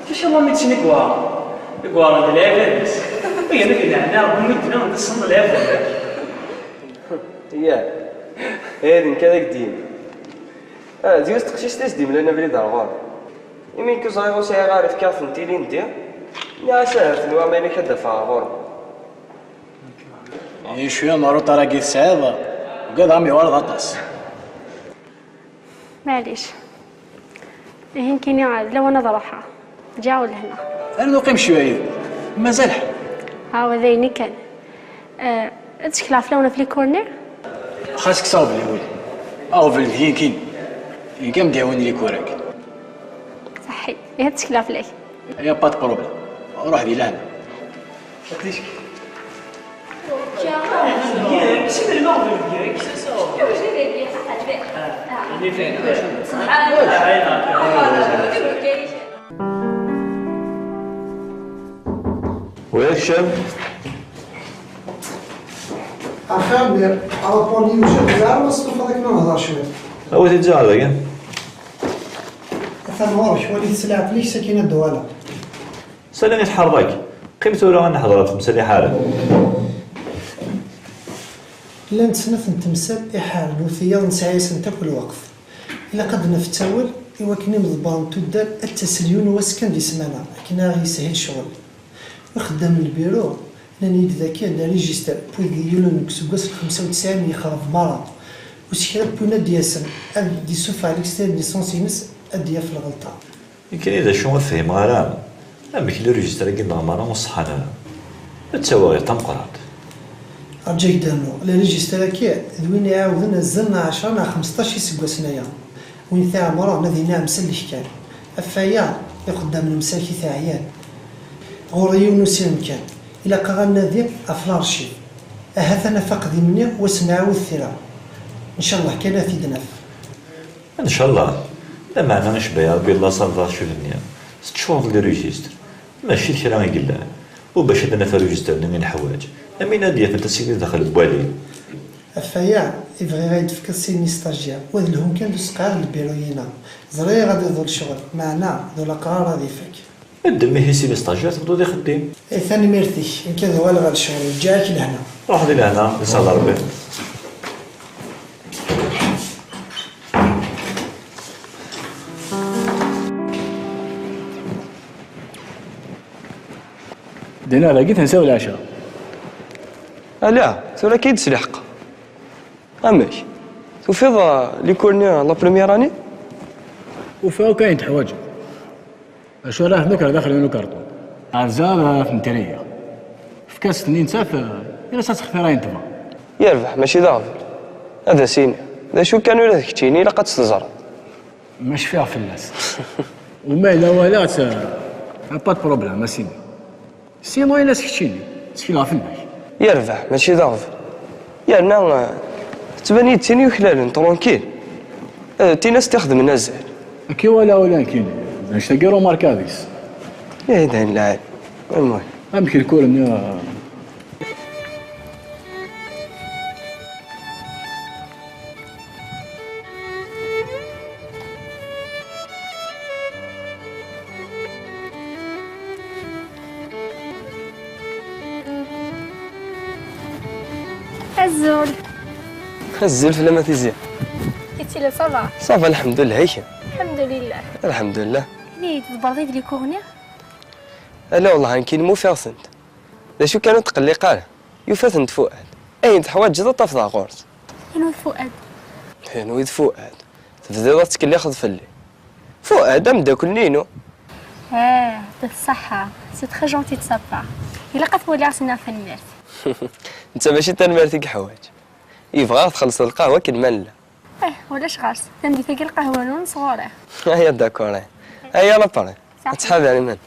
S12: ان شاء الله ميتشني كوار ديال العفاس هي انا كنا عندنا مدينه نصن العفاس
S19: يا هذه كذا قديم ديوس تقشيش تسديم لنا بريد الغار يمين كو صغير وساعه عارف كاف نتيلي ندير يا سهل نوا مالي كدا فاغور
S15: يعني شويه مارو طراقي السعاده وقاد عمي ورا غطاس
S18: معليش يمكن يعاد لو انا ضرحها جاو لهنا
S15: انا نقيم شويه مازال حل
S18: هاو ذيني كان تشكل فلونا في الكورنر
S15: خاصك صاوب لي ولي او في الهين كين كم ديوني لي كوراك
S18: صحي هي تشكل فلاي
S15: يا با دو بروبليم روح دي لهنا
S12: ليش سيب المغرب ديالك
S16: وياك شاب
S17: أخابر على بولي وجه دار وصف هذاك ما نهضر شوية
S16: هو تيجي هذاك
S17: ثنورش وليد سلعة ليش سكينة الدوالة
S16: سالني تحرك قيمته ولا غنحضرها في مسالي حالة
S17: إلا نتسنف نتمثل إحال نوثيا نسعي سنتاكل وقف إلا قد نفتاول إوا كني مضبان تدار التسليون واسكن دي سمانة كنا غيسهل الشغل وخدام البيرو ناني ذاكي عندنا ريجيستر بويدي يولون كسوكاس 95 يخرف مرض وسكرات بونا دياسن دي سوفا عليكستير ليسونسينس أديا في الغلطة
S16: يمكن إذا شو فهم غرام أما كي ريجيستر كي نغمانا وصحانا تساوى غير تمقرات
S17: أرجيك دانو الريجيستر كي ذوين يعاودنا زلنا 10 مع 15 سكواس نايا وين ثاع مرة نذي نعم سلش كان أفايا يقدم المساكي ثاعيان غوري ونسير كان إلا كغانا ذي أفلارشي هذا نفق ذي مني وسنعاود ثرا إن شاء الله كان في دنف
S16: إن شاء الله لا معنى نشبه يا ربي الله صار شو الدنيا 6 شهور ديال ريجيستر ماشي الكلام يقلع وباش هذا نفرج تاعنا من الحوايج امين هادي فانت سيدي دخل بوالي
S17: افايا يبغي غير يتفكر سيني ستاجير وهاد لهم كان دوز قاعد البيروينا زري غادي يدور الشغل معنا ذولا قرار غادي يفك
S16: الدم هي سي ستاجير تبدو دي خديم
S17: اي ثاني ميرتي يمكن هو اللي غاد الشغل جاك لهنا
S16: روح دي لهنا يسال ربي
S12: دينا لاقيت نساو العشاء
S19: لا ثورا كيد سلحق اماش توفيض لي كورني لا بروميير اني
S12: وفاو كاين حوايج اشو راه هناك داخل منو كارطون عزاب في الانتريه في كاس تنين ساف الا تخفي راين تبا
S19: يربح ماشي ضافر هذا سيني ذا شو كانوا لا تكتيني لا قد تزرع
S12: مش فيها فلاس وما الا والات با د بروبليم سيني سينو الا سكتيني سكيلا فناك
S19: يربح ماشي ضافر يانا تباني تيني وخلال ترونكيل تينا استخدم الناس
S12: كي ولا كاين باش تلقى ماركاديس
S19: يا داين العال المهم
S12: امشي الكل من
S18: الزول
S19: الزلف لما تزيد
S18: كيتي لا صافا
S19: صافا الحمد لله هيك
S18: الحمد لله
S19: الحمد لله
S18: لي تبرديد لي كورنير
S19: لا والله كاين مو فاسنت لا شو كانوا تقلقان يفاسنت فؤاد اين حوايج جدا طفضا غورس
S18: هنا فؤاد
S19: هنا فؤاد تبدا تكلي خذ فلي فؤاد مداكل نينو
S18: بالصحة سي تخي جونتي دو سا بار الا قتولي عسنا فنات
S19: انت ماشي تنمرتك حوايج يبغى تخلص القهوه كنمال لا
S18: ولاش غارس تندي تاكي القهوه نون صغيره
S19: هيا داكور هيا لا باري تحابي على من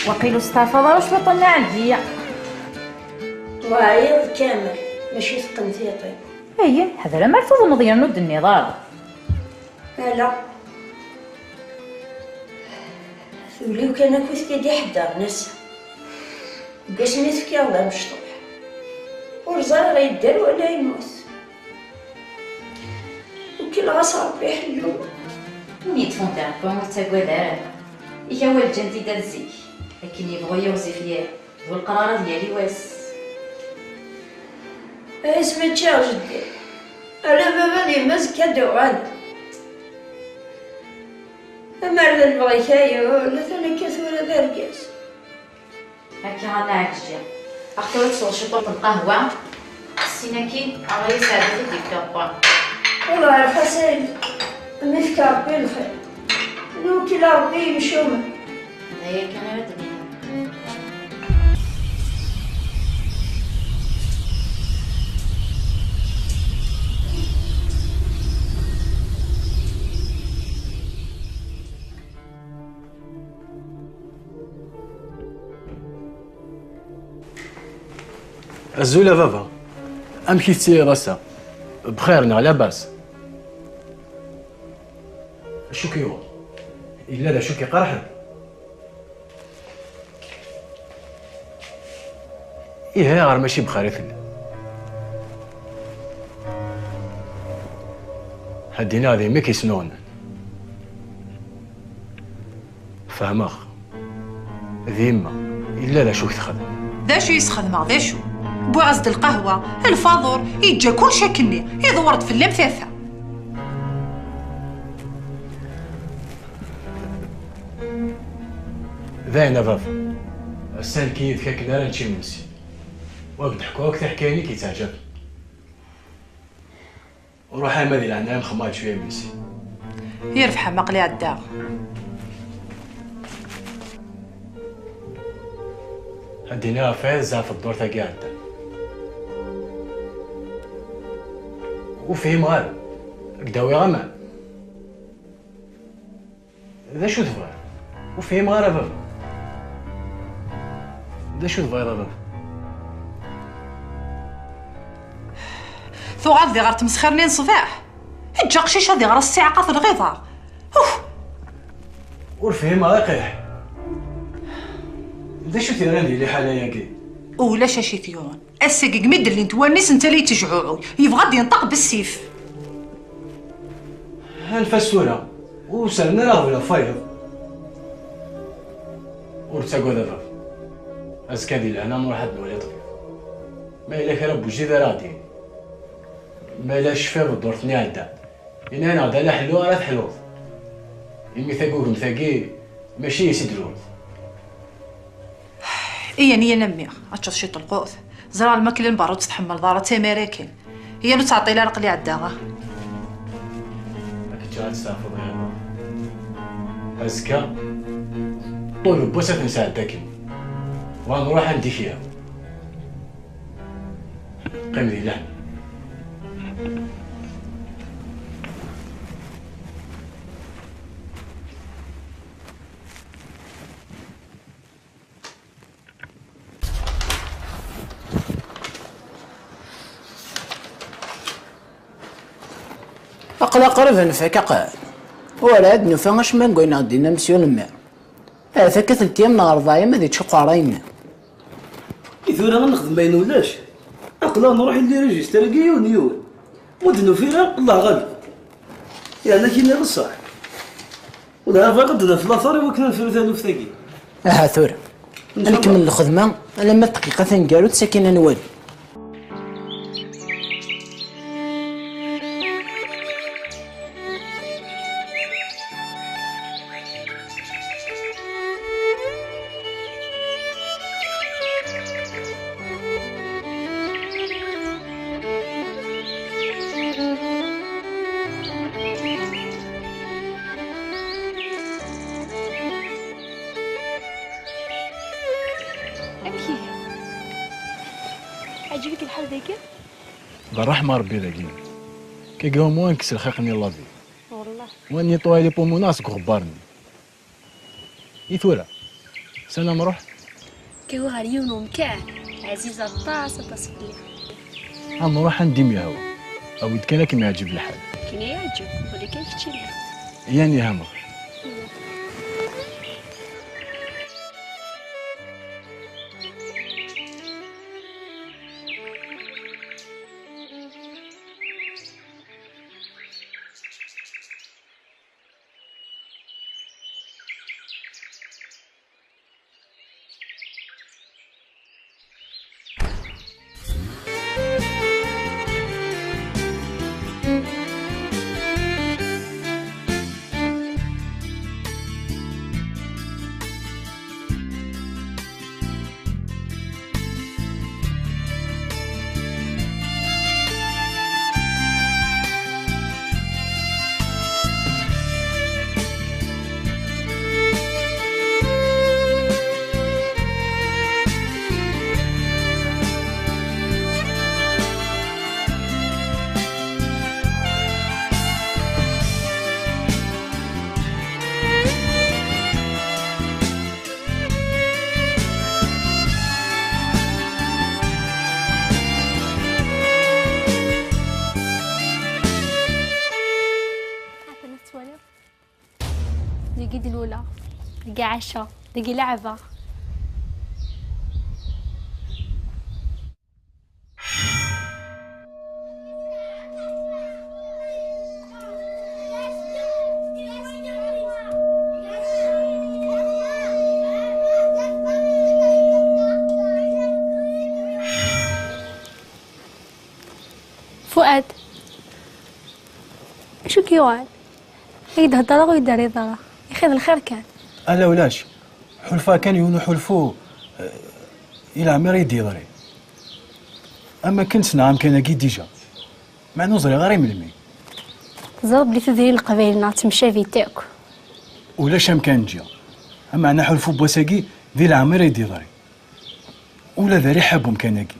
S5: وقيل استفاض واش بطلنا عندي
S4: وعيض كامل ماشي ثقنتيطي
S5: اي هذا ما مرفوض مضيان ود النضال
S4: لا وليو كان كويس كيدي حدا ناس باش نتفكي الله مشطوح ورزار غيدار ولا يموت وكي الغاص ربي يحلو
S5: ونيتفون تاعكم وتاكوادار هي والجان تيدار زيك لكن يبغوا يوزف ليه والقرار ديالي واس
S4: اسمع تشاو جدي انا بابا لي مزكا دوعان اما على البغيكايا ولا ثاني كثورة داركاس
S5: هكا غنعك جا اختارت صور شطوط القهوة السيناكي غير ساعدة في الدكتور
S4: والله عارفة سايد نفكر ربي الخير نوكل ربي يمشومه
S5: هي كان ردني
S12: الزولة بابا امشي تسير راسا بخير على باس شو كيو الا لا شو كي قرحه ايه غير ماشي بخير يفل هادينا هذه ما كيسنون فهماخ ذيما الا لا شو تخدم
S7: ذا شو يسخدم ذا شو بوعزد القهوة الفاضور يجا كل شكني يدورت في اللمثاثة
S12: ذاينا بابا السال كي يتكاك نارا نشي منسي وقت حكوك تحكيني كي تعجب وروح ماذي العنام خمال شويه منسي
S7: يرفح مقلي الداغ
S12: هدينا فايزة في الدور تاقي عدا وفهم غير قداوي غمان ذا شو تبغى وفهم غير بابا ذا شو تبغى بابا
S7: ثو غادي غير تمسخرني صباح. حجا قشيش هادي غير الساعقه في الغيظه.
S12: ورفهم راقح. دا شو تيراني لي حاليا كي.
S7: ولاش اشي ثيون السقيق مد اللي نتونس انت اللي تجعوعو يبغى ينطق بالسيف.
S12: هالفسوره وسالنا راه ولا فايض ورتاقو دابا اسكادي لهنا نروح هاد الوليد ما الا كان بوجي رادي ما لا شفا بدورتني عدا انا غدا لا حلو راه حلو يمي ثاقوكم ثاقي ماشي يسدلو
S7: إيه نية نمي أتشوف شي طلقوث زرع الماكلة البارو تتحمل دارة تماركن هي لو تعطي لها رقلي عداها.
S12: ما كنتش غتستعفض هذا أزكى طول بوسة نساعدك وغنروح عندي فيها قيم ذي لحم.
S20: أقلا قرب نفاك أقال ولا عاد نفا اش ما نقولنا دينا مسيون الماء هذاك ثلاث أيام نهار ضايع ما ديتش قراينا
S21: إذا نخدم بين ولاش أقلا نروح اللي ريجيستر يون ودنو فينا الله غالب يعني كاين الصح ولا فقدنا في الاثار وكنا في ثاني في ثقيل
S20: ثورة نكمل الخدمة لما دقيقة ثنقالو تساكن نوالي.
S18: عجبك الحال ذاك؟
S12: بالرحمة ربي ذاكي كي قاو موان كسر خاقني الله ذي
S18: والله
S12: واني طوالي بوموناس غبارني ثورة سنة نروح
S18: كيو غاريون ومكاع عزيزة الطاسة تصفلي
S12: نروح عندي ميهو او كان كيما يعجب الحال
S18: كاين يعجب ولكن كتشي
S12: يعني هما
S18: دقي دلولة دقي عشا دقي لعبة فؤاد شو كيوان هيدا هضره ويدار يضره يخير الخير كان
S12: الا ولاش حلفا كان يونو حلفو الى عمر يدي ضري اما كنت نعم كان كي ديجا مع نظري غير ملمي
S18: تزرب لي تدير القبائل تمشى في تاعك
S12: ولاش ام كان جا اما انا حلفو بوساكي ذي العمر يدي ضري ولا ذري حبهم كانكي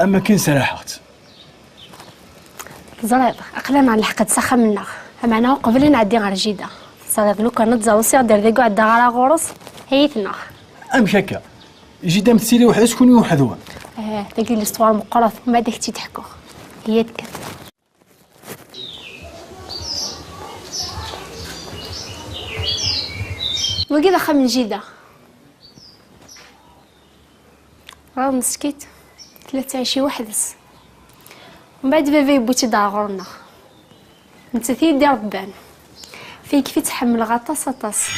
S12: اما كان سراحات
S18: زريب اقلا مع الحق تسخى منا معنا قبل نعدي غير جيده صدق لو كانت زاوسي دير ديكو عدا غير غورس هيتنا
S12: ام هكا جيده مثيله وحده شكون يوحدوها
S18: داكي ليستوار مقرف ما داك تيضحكوا هي تكن. وكذا خمن جيدة راه مسكيت 23 وحدس ومن بعد بابا يبوتي داغورنا انت ثيدي ربان فيك في تحمل غطاس طاس.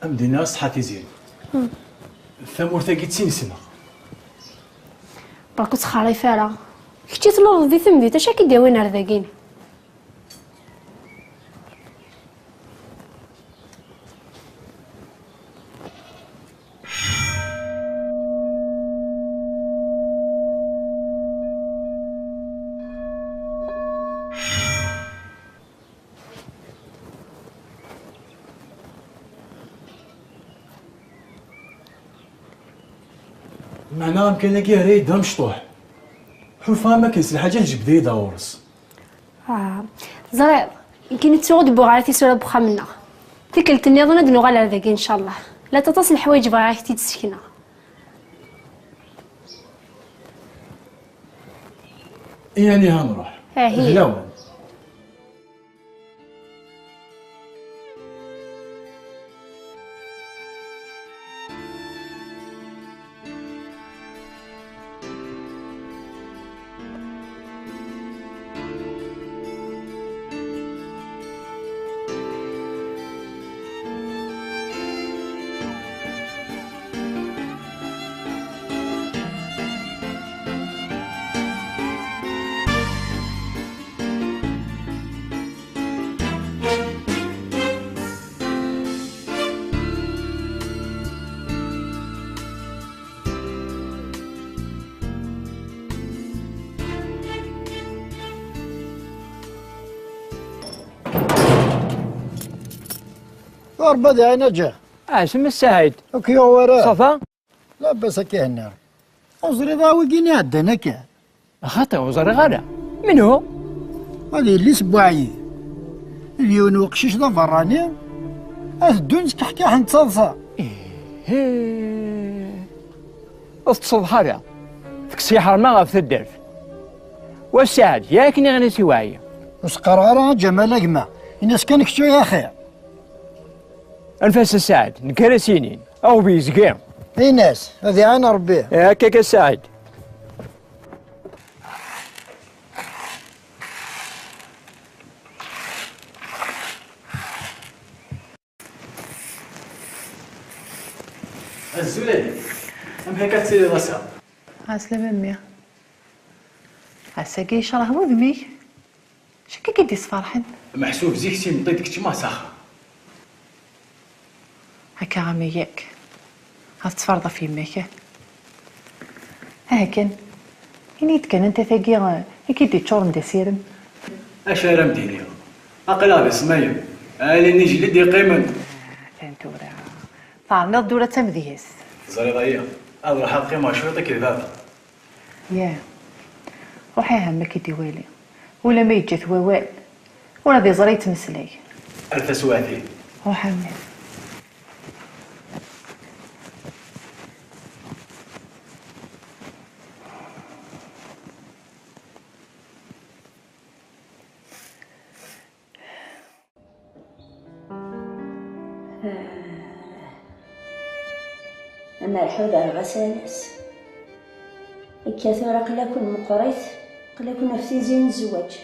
S12: أمدينا صحاتي زين. ثمورتاكي تسينسنا.
S18: بركو تخاري فارا. كنتي تلوض دي ثمدي تاش كي داوين رداكين.
S12: معناها يمكن لك ريد دا مشطوح. حوفها ما كاينش الحاجه نجبد يدا ورس.
S18: زرير يمكن تسوغ بوغالتي سولا بخا منا. تكلت النظام ندنو غالا ذاك ان شاء الله. لا تتصل الحوايج بغاكي تسكنها.
S12: يعني هنروح.
S18: هي.
S12: هلاون.
S9: ضربة دي عينا جا
S22: اسم السعيد
S9: اوكي وراه
S22: صفا
S9: لا بس كهنا وزري ضاوي كيني عدنا كا
S22: خاطر وزري غادا من هو؟
S9: هذه اللي سبوعي اليون وقشيش ذا فراني الدون تحكي عن تصلصة
S22: اتصل هذا تكسي حرمة غاف الدرف والسعد ياكني غني سوايا
S9: وسقرارا جمال اجمع الناس كان كشو يا خير
S22: انفاس السعد نكرسينين او بيزكير
S9: اي ناس هذه عين ربي
S22: هكاك السعد
S12: الزولادي ام هيك تسيري راسها.
S7: عسلامة ميا عساكي شراه وذمي شكي كيدي صفارحن
S12: محسوب زيكتي مطيتك تما ساخه.
S7: هكا عمي ياك هتفرض في يماك هاكن إني كان انت ثاقي كيدي تشورن دي سيرم
S12: اش راه مديني اقلا بسمايا اللي نيجي لدي قيمن
S7: انتورا طعنا الدورة تمذيس
S12: زري ضيع اروح القيمه شويه كذا
S7: يا روحي همك يدي والي ولا ما يجي ثوال ولا ذي زريت مسلي
S12: الف سواتي
S7: روح همي
S4: أما الحوضة الغسالس الكثرة قلا كل مقريت قلا كل نفسي زين الزواج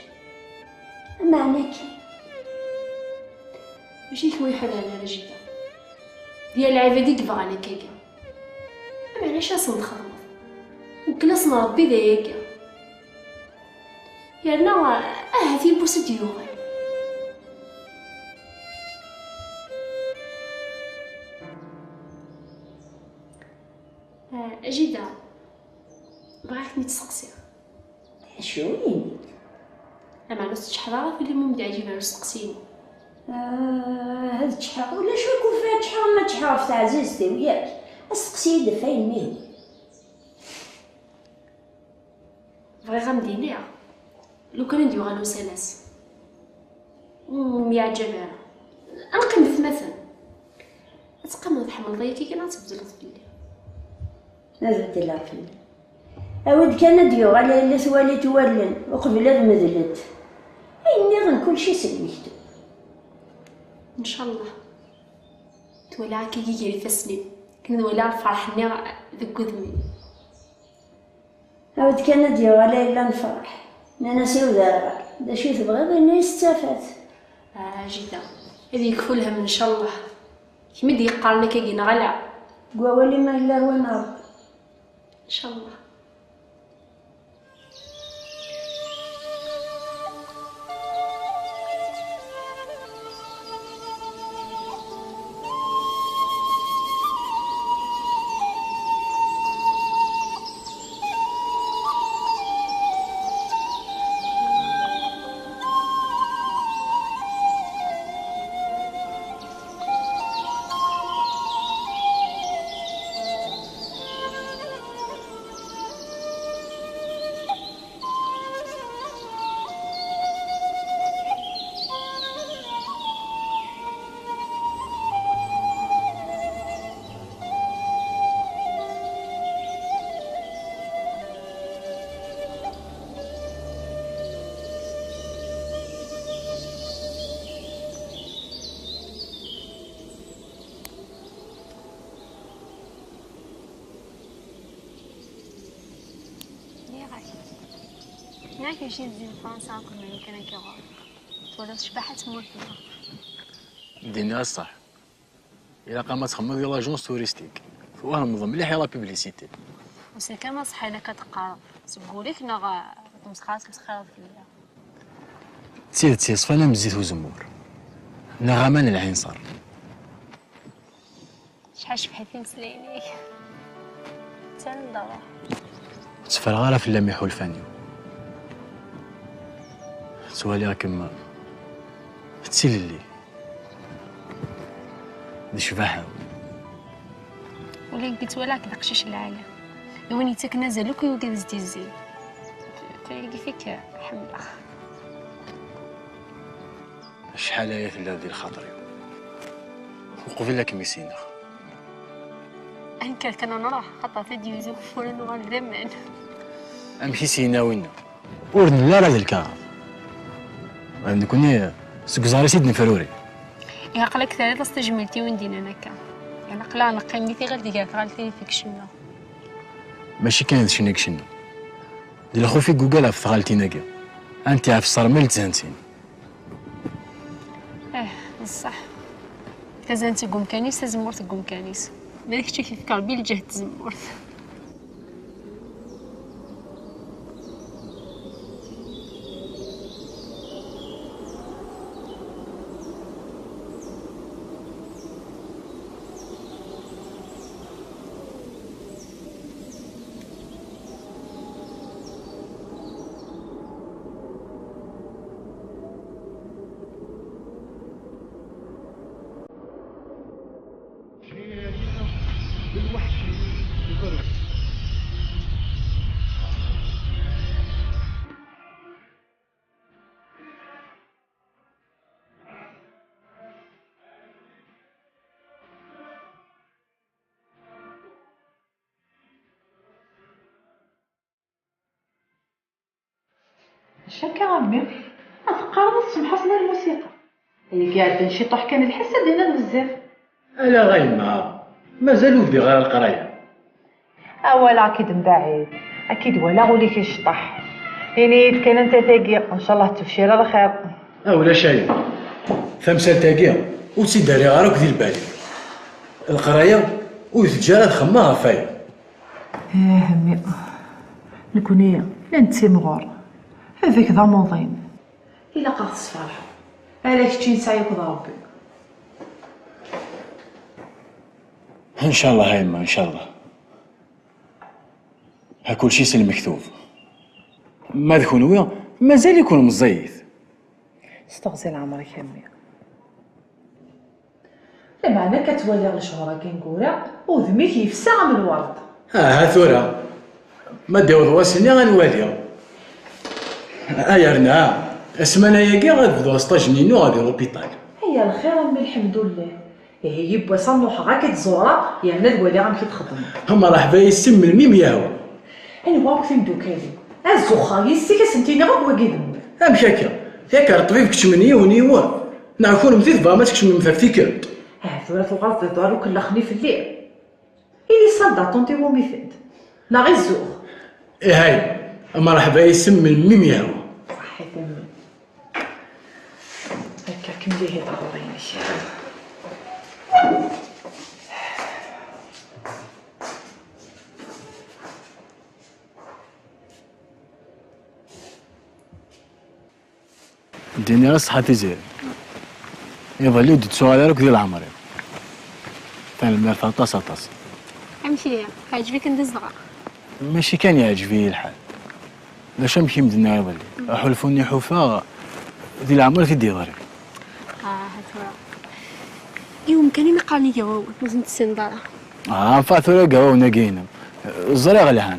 S4: أما عناك
S18: ماشي ثوي حدا انا رجيتا ديال العبادي دبغ على كاكا اما علاش اصلا نخدم وكلاس نربي ذاك يرنا في بوس ديوغي أجيدا بغاك نتسقسي
S4: شوين
S18: أما نص شحرا في اللي مو مدعجي نستقسيني
S4: هاد تشحر ولا شو يكون فيها تشحر ما تشحر في عزيزتي وياك استقسي دفاين مين
S18: بغيت غندينيها لو كان نديو غنو سلاس يعجبها نقيم مثلا تقام تحمل ضيا كي كنا تبدلت بلي
S4: لازم دير فيلم اود كان ديو على الا سوالي تولن وقبل هذا مذلت اني غن كلشي سلميتو
S18: ان شاء الله تولا كي يجري في السنين كنولا فرحني ذك ذمي
S4: اود كان ديو على الا نفرح انا سيودا دا شي تبغي اني استفاد
S18: جدا هذه يكفلها من ان شاء الله كيما دي يقارني كي غلا
S4: قوالي ما الا هو نار
S18: ان شاء الله. هناك شي تزيد فرنسا كنا يمكن كيغور تولات شباحة تموت لها
S12: ديني الصح إلا قامت تخمم ديال لاجونس توريستيك فواه منظم مليح يلا بيبليسيتي
S18: وسي كما صحينا كتقارب سبقولي كنا مسخاص مسخاص فيا
S12: تسيد صفانا مزيت وزمور نغمان العين صار
S18: شحال شبحتي مسلينيك تندرا
S12: تفرغ غالا في اللميح والفانيو سوالي راكم تسيلي دي شباحة
S18: ولا قلت ولا كذا قشيش العالم يواني تاكنا زالوك ويوكي زدي الزين تلقي فيك حملة
S12: شحال هي ثلاث ديال خاطري وقبل لك ميسينا
S18: انكل كنا نروح خطا تديوزو ولا نغال ذمن
S12: امشي سينا وينا ورن لا لا الكار نكوني سكزاري سيدنا فروري
S18: يا قلك ثلاثة استجملتي وندينا نكا يعني قلا نقيمتي غير ديك غالتي فيك شنو
S12: ماشي كانت شنك شنو ديال خوفي جوجل في غالتي ناكا انت عارف صرمل تزانتين
S18: بصح تزانتي قوم كانيس تزمورت قوم كانيس مالك شي في قلبي الجهد تزمورت
S7: شكا ربي أفكار تسمح حسن الموسيقى هي قاعدة نشيطوح كان الحسة دينا بزاف
S12: الا غيما مازالو في غير القرايه
S7: اولا اكيد من بعيد اكيد ولا غولي كيشطح يعني كان انت تاقي ان شاء الله تفشير على خير
S12: اولا شايف ثمسه تاقي وتسيداري غاروك ديال بالي القرايه ويتجارة خماها فايا
S7: همي نكوني لنتي مغور هذاك ذا موضين الا قاعد تصفالح على كتشي نسعيك ربي
S12: ان شاء الله هايما ان شاء الله ها كل شيء سلم مكتوب ما تكون ويا مازال يكون مزيف
S7: استغزي عمرك همي لما انا كتولي الشهرة كنقولها وذميك يفسع من الورد
S12: ها ثورة ما داوض واسني غنواليها يرنا اسمنا ياكي غنبداو سطاج نينو غادي لوبيطال.
S7: هيا الخير امي الحمد لله. إيه يبا صنوح غا كتزورا يعني الوالي غا كيتخدم.
S12: هما راه باين يسم الميم ياهو.
S7: انا واقفين دوكالي. الزخا يسي كسنتيني غا بواكي دم.
S12: امشي هكا. ياك الطبيب كتشمني ونيوان. نعرفون مزيد باه ما تكشمن مفافتيك.
S7: ثورة الغرض الدارو كل خني في الليل. إلي صدع طونتي ومي فند. نا غير الزوخ.
S12: إيه هاي أما راه باين يسم الميم ياهو.
S7: صحيت أمي. هكا كملي هي ضروري ماشي.
S12: الدنيا راه صحتي زين. يظل ودي تسوالي راك ديال العمر. ثاني المال طاس.
S18: امشي ليا عجبك ندز دغا.
S12: ماشي كان يعجبني الحال. باش نمشي مدنا يظل. حلفوني حفا ديال العمر في ديالي.
S18: هاتورا. يوم كان يقالني جواب لازم تسندارا.
S12: فاتورا قهوه كاينه. الزري غلهان.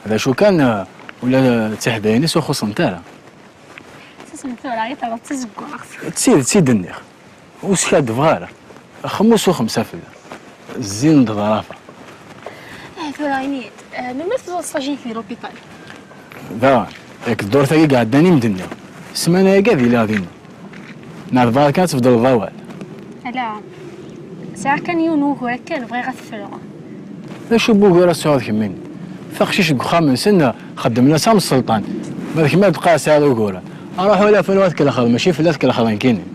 S12: هذا شو كان ولا تحداينس وخص نتاعها.
S18: سمعتورا غير طلعت تزكوا.
S12: تسيد النيخ. وسكاد فغاره. خمس وخمسه في الزين ظرافه.
S18: هاتورا عينيت. نمر في الصاجين في لوبيطال.
S12: ذا ياك الدور تاعي قعداني مدنيا. السمانه يا كاذي لا غادينا. نعرف كانت تفضل الضوال.
S18: لا ساعة كان يونوك ولا كان بغي غثفلغ.
S12: شو بوك راه سعود كمين. فخشيش خام سنه خدم لنا سام السلطان. مالك ما تبقى ساعه وكوره. اروح ولا فلوات كلا خل ماشي فلات كلا خل كاينين.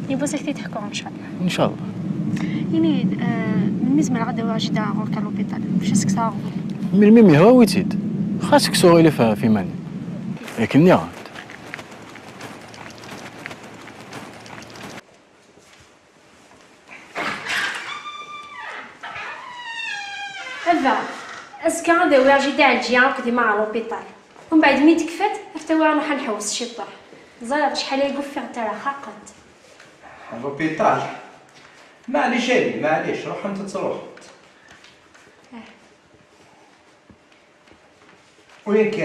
S18: يبغى سكتي تحكوا ان شاء الله.
S12: ان شاء الله.
S18: يعني من مزمر غدا واجد غور كالوبيطال باش سكسا.
S12: من الميمي هو ويتيد. خاصك سوغيلي في ماني. لكن يا
S18: هذا اسكا غدا واجد على الجيران كدي مع لوبيطال. ومن بعد مي تكفات حتى وانا حنحوس الشطح. زرا شحال يقف فيها ترى خاقت.
S2: لوبيطال معليش هادي معليش روح انت تروح. وياك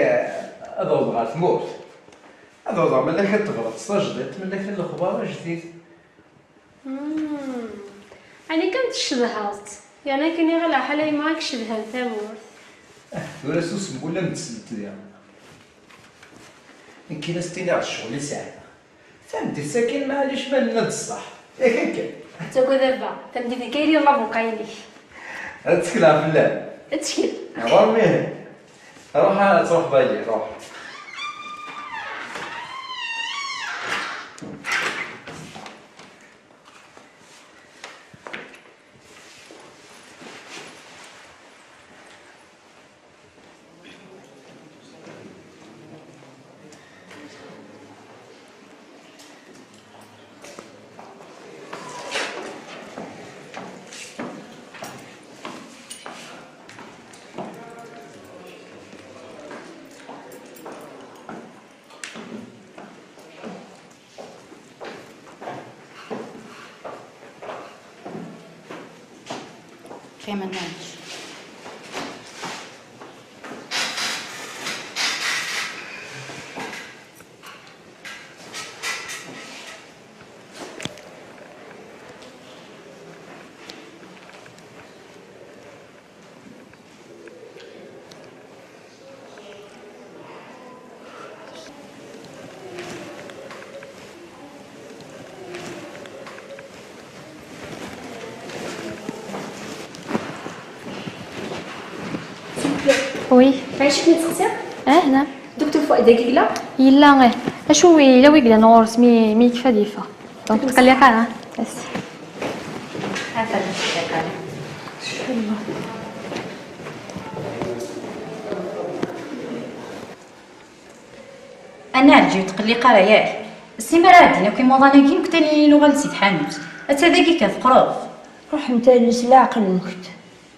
S2: هذا وضع تموت. هذا وضع ملي كتبرد سجدت ملي كاين الاخبار جديد.
S18: انا كنت شدهات يعني كني غير حالي معاك شدها تموت.
S2: ولا سوس ولا متسلت ديالها. يمكن استيني على الشغل ساعه. فهمتي ساكن معليش بالنا الصح. ياك هكا.
S18: تقول دابا تمدي كايني الله بوقايني.
S2: تكلها في اللعب.
S18: تشكل.
S2: ورميه. روح تروح بالي روح.
S5: كيما نعيش.
S18: وي
S10: عايشك نتسقسي؟
S18: هنا
S10: دكتور فؤاد كيكلا؟
S18: يلا غير اشو الا ويكلا نورس مي كفا ديفا دونك تقلي قانا بس
S5: هذا انا رجعت تقلي قراياك السيما راه عندنا كيما ظناكين كنت لي لغه لسيد حانوت حتى ذاكي كتقرا
S4: روح انت لسلاق النكت.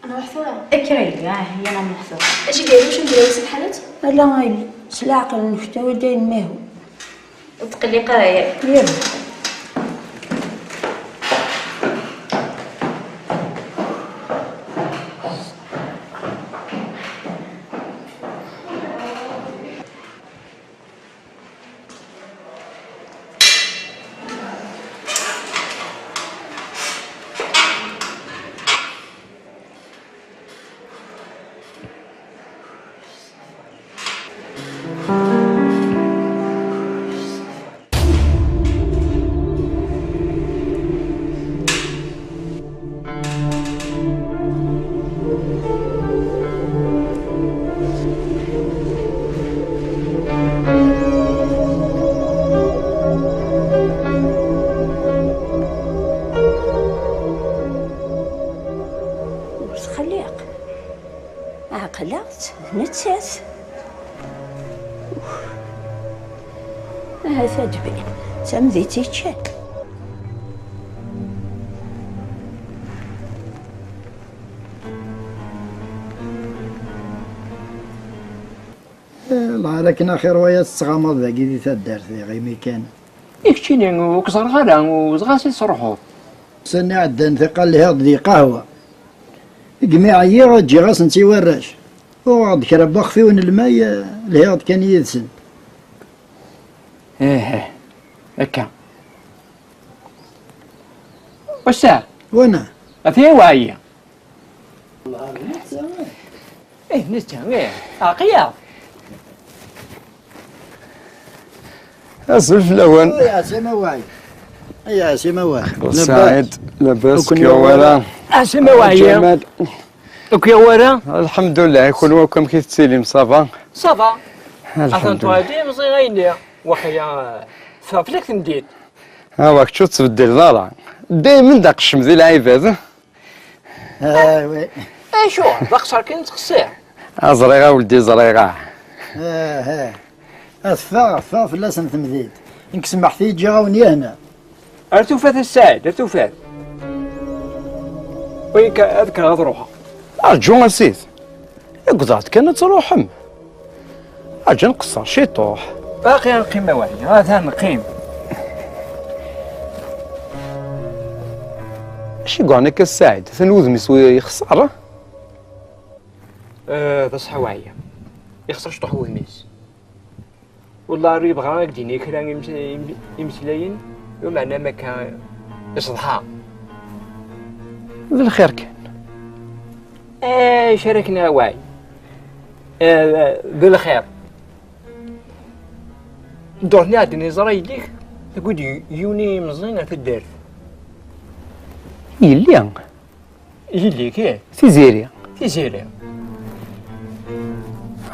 S10: انا محثوره.
S5: اكريلي هي انا محثوره.
S10: اش دايرين واش نديرو سيد حانوت؟
S4: لا غير سلاق النكت وداين ماهو.
S5: وتقلي قراياك.
S4: يلا. عقلت نتات هذا دبي تمدي تيتشان
S9: الله لكن خير ويا الصغامض ذاك اللي تدارت غيمي كان
S22: يكتيني وكسر غدا وزغاسي صرحو
S9: سنة عدن ثقل لها دي قهوة جميع يغا تجي غاس نتي وراش وغاد كرب بخفي ون الماء لها كان يدسن
S22: ايه هكا وسا
S9: وانا
S22: افي واعية ايه نستا ايه عقيا
S11: أصل الأول
S9: يا سيما واعي يا سيما واعي
S11: سعيد لاباس كي ورا
S22: سيما واعي وكي ورا
S11: الحمد لله يكون وكم كي تسلم صافا
S22: صافا
S11: الحمد لله
S22: أثنتوادي مصيغيني وخيا فافلك تمديد
S11: هاواك شو تبدل ضرع دايما داك الشمذي العباد
S9: وي
S22: اي شو باقصر كي تخسيه
S11: زريغه ولدي زريغه
S9: ها أثفا في اللسن تمديد إنك سمحتي تجي غاوني هنا
S22: أرتوفات السعد أرتوفات وينك أذكر غضروحها
S11: أرجو نسيت قضات كانت تروحم أجي نقصر شي طوح
S22: باقي نقيم واحدة هذا نقيم
S11: شي قعنا كالسعد ثنوذ مسوي يخسر
S22: بصحة واعية يخسر شطوح وذميس والله ريب غاك ديني كلام يمثلين ومعنا ما كان يصلحا
S11: ذي الخير كان
S22: شاركنا واعي ذي الخير دورني عاد نزرى يديك تقول يوني مزينة في الدار يلي كيه
S11: تيزيريا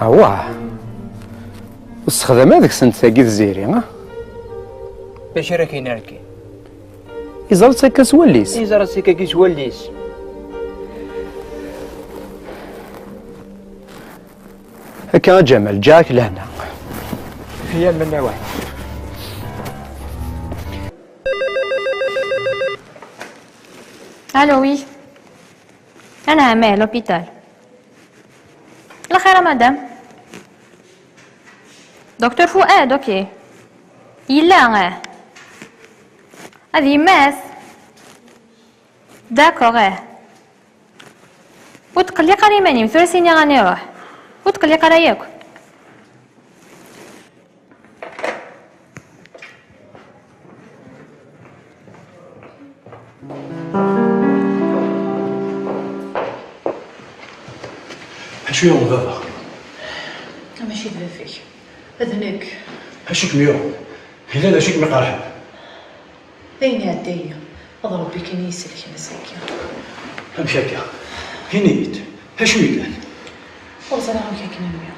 S11: أواه واستخدم هذاك سنت تاكي الزيري ها
S22: باش راه كاين ركي
S11: إزار تاكا سواليس
S22: إزار تاكا كي سواليس
S11: هكا جمال جاك لهنا
S22: هي منا واحد
S5: الو وي انا عماه لوبيتال لا خير مدام دكتور فؤاد اوكي يلا هذه ماس داكوغ وتقلي قري ماني مثلثيني غاني نروح وتقلي قرا ياك
S15: شويه من بابا
S7: ماشي بافيك اذنك
S15: هشيك ميو هلال هشيك مقارحب
S7: بين عدايا هذا ربي كان يسلك مساكين
S15: مشاكا هنيت هشوي كان
S7: وصل عم كنا ميو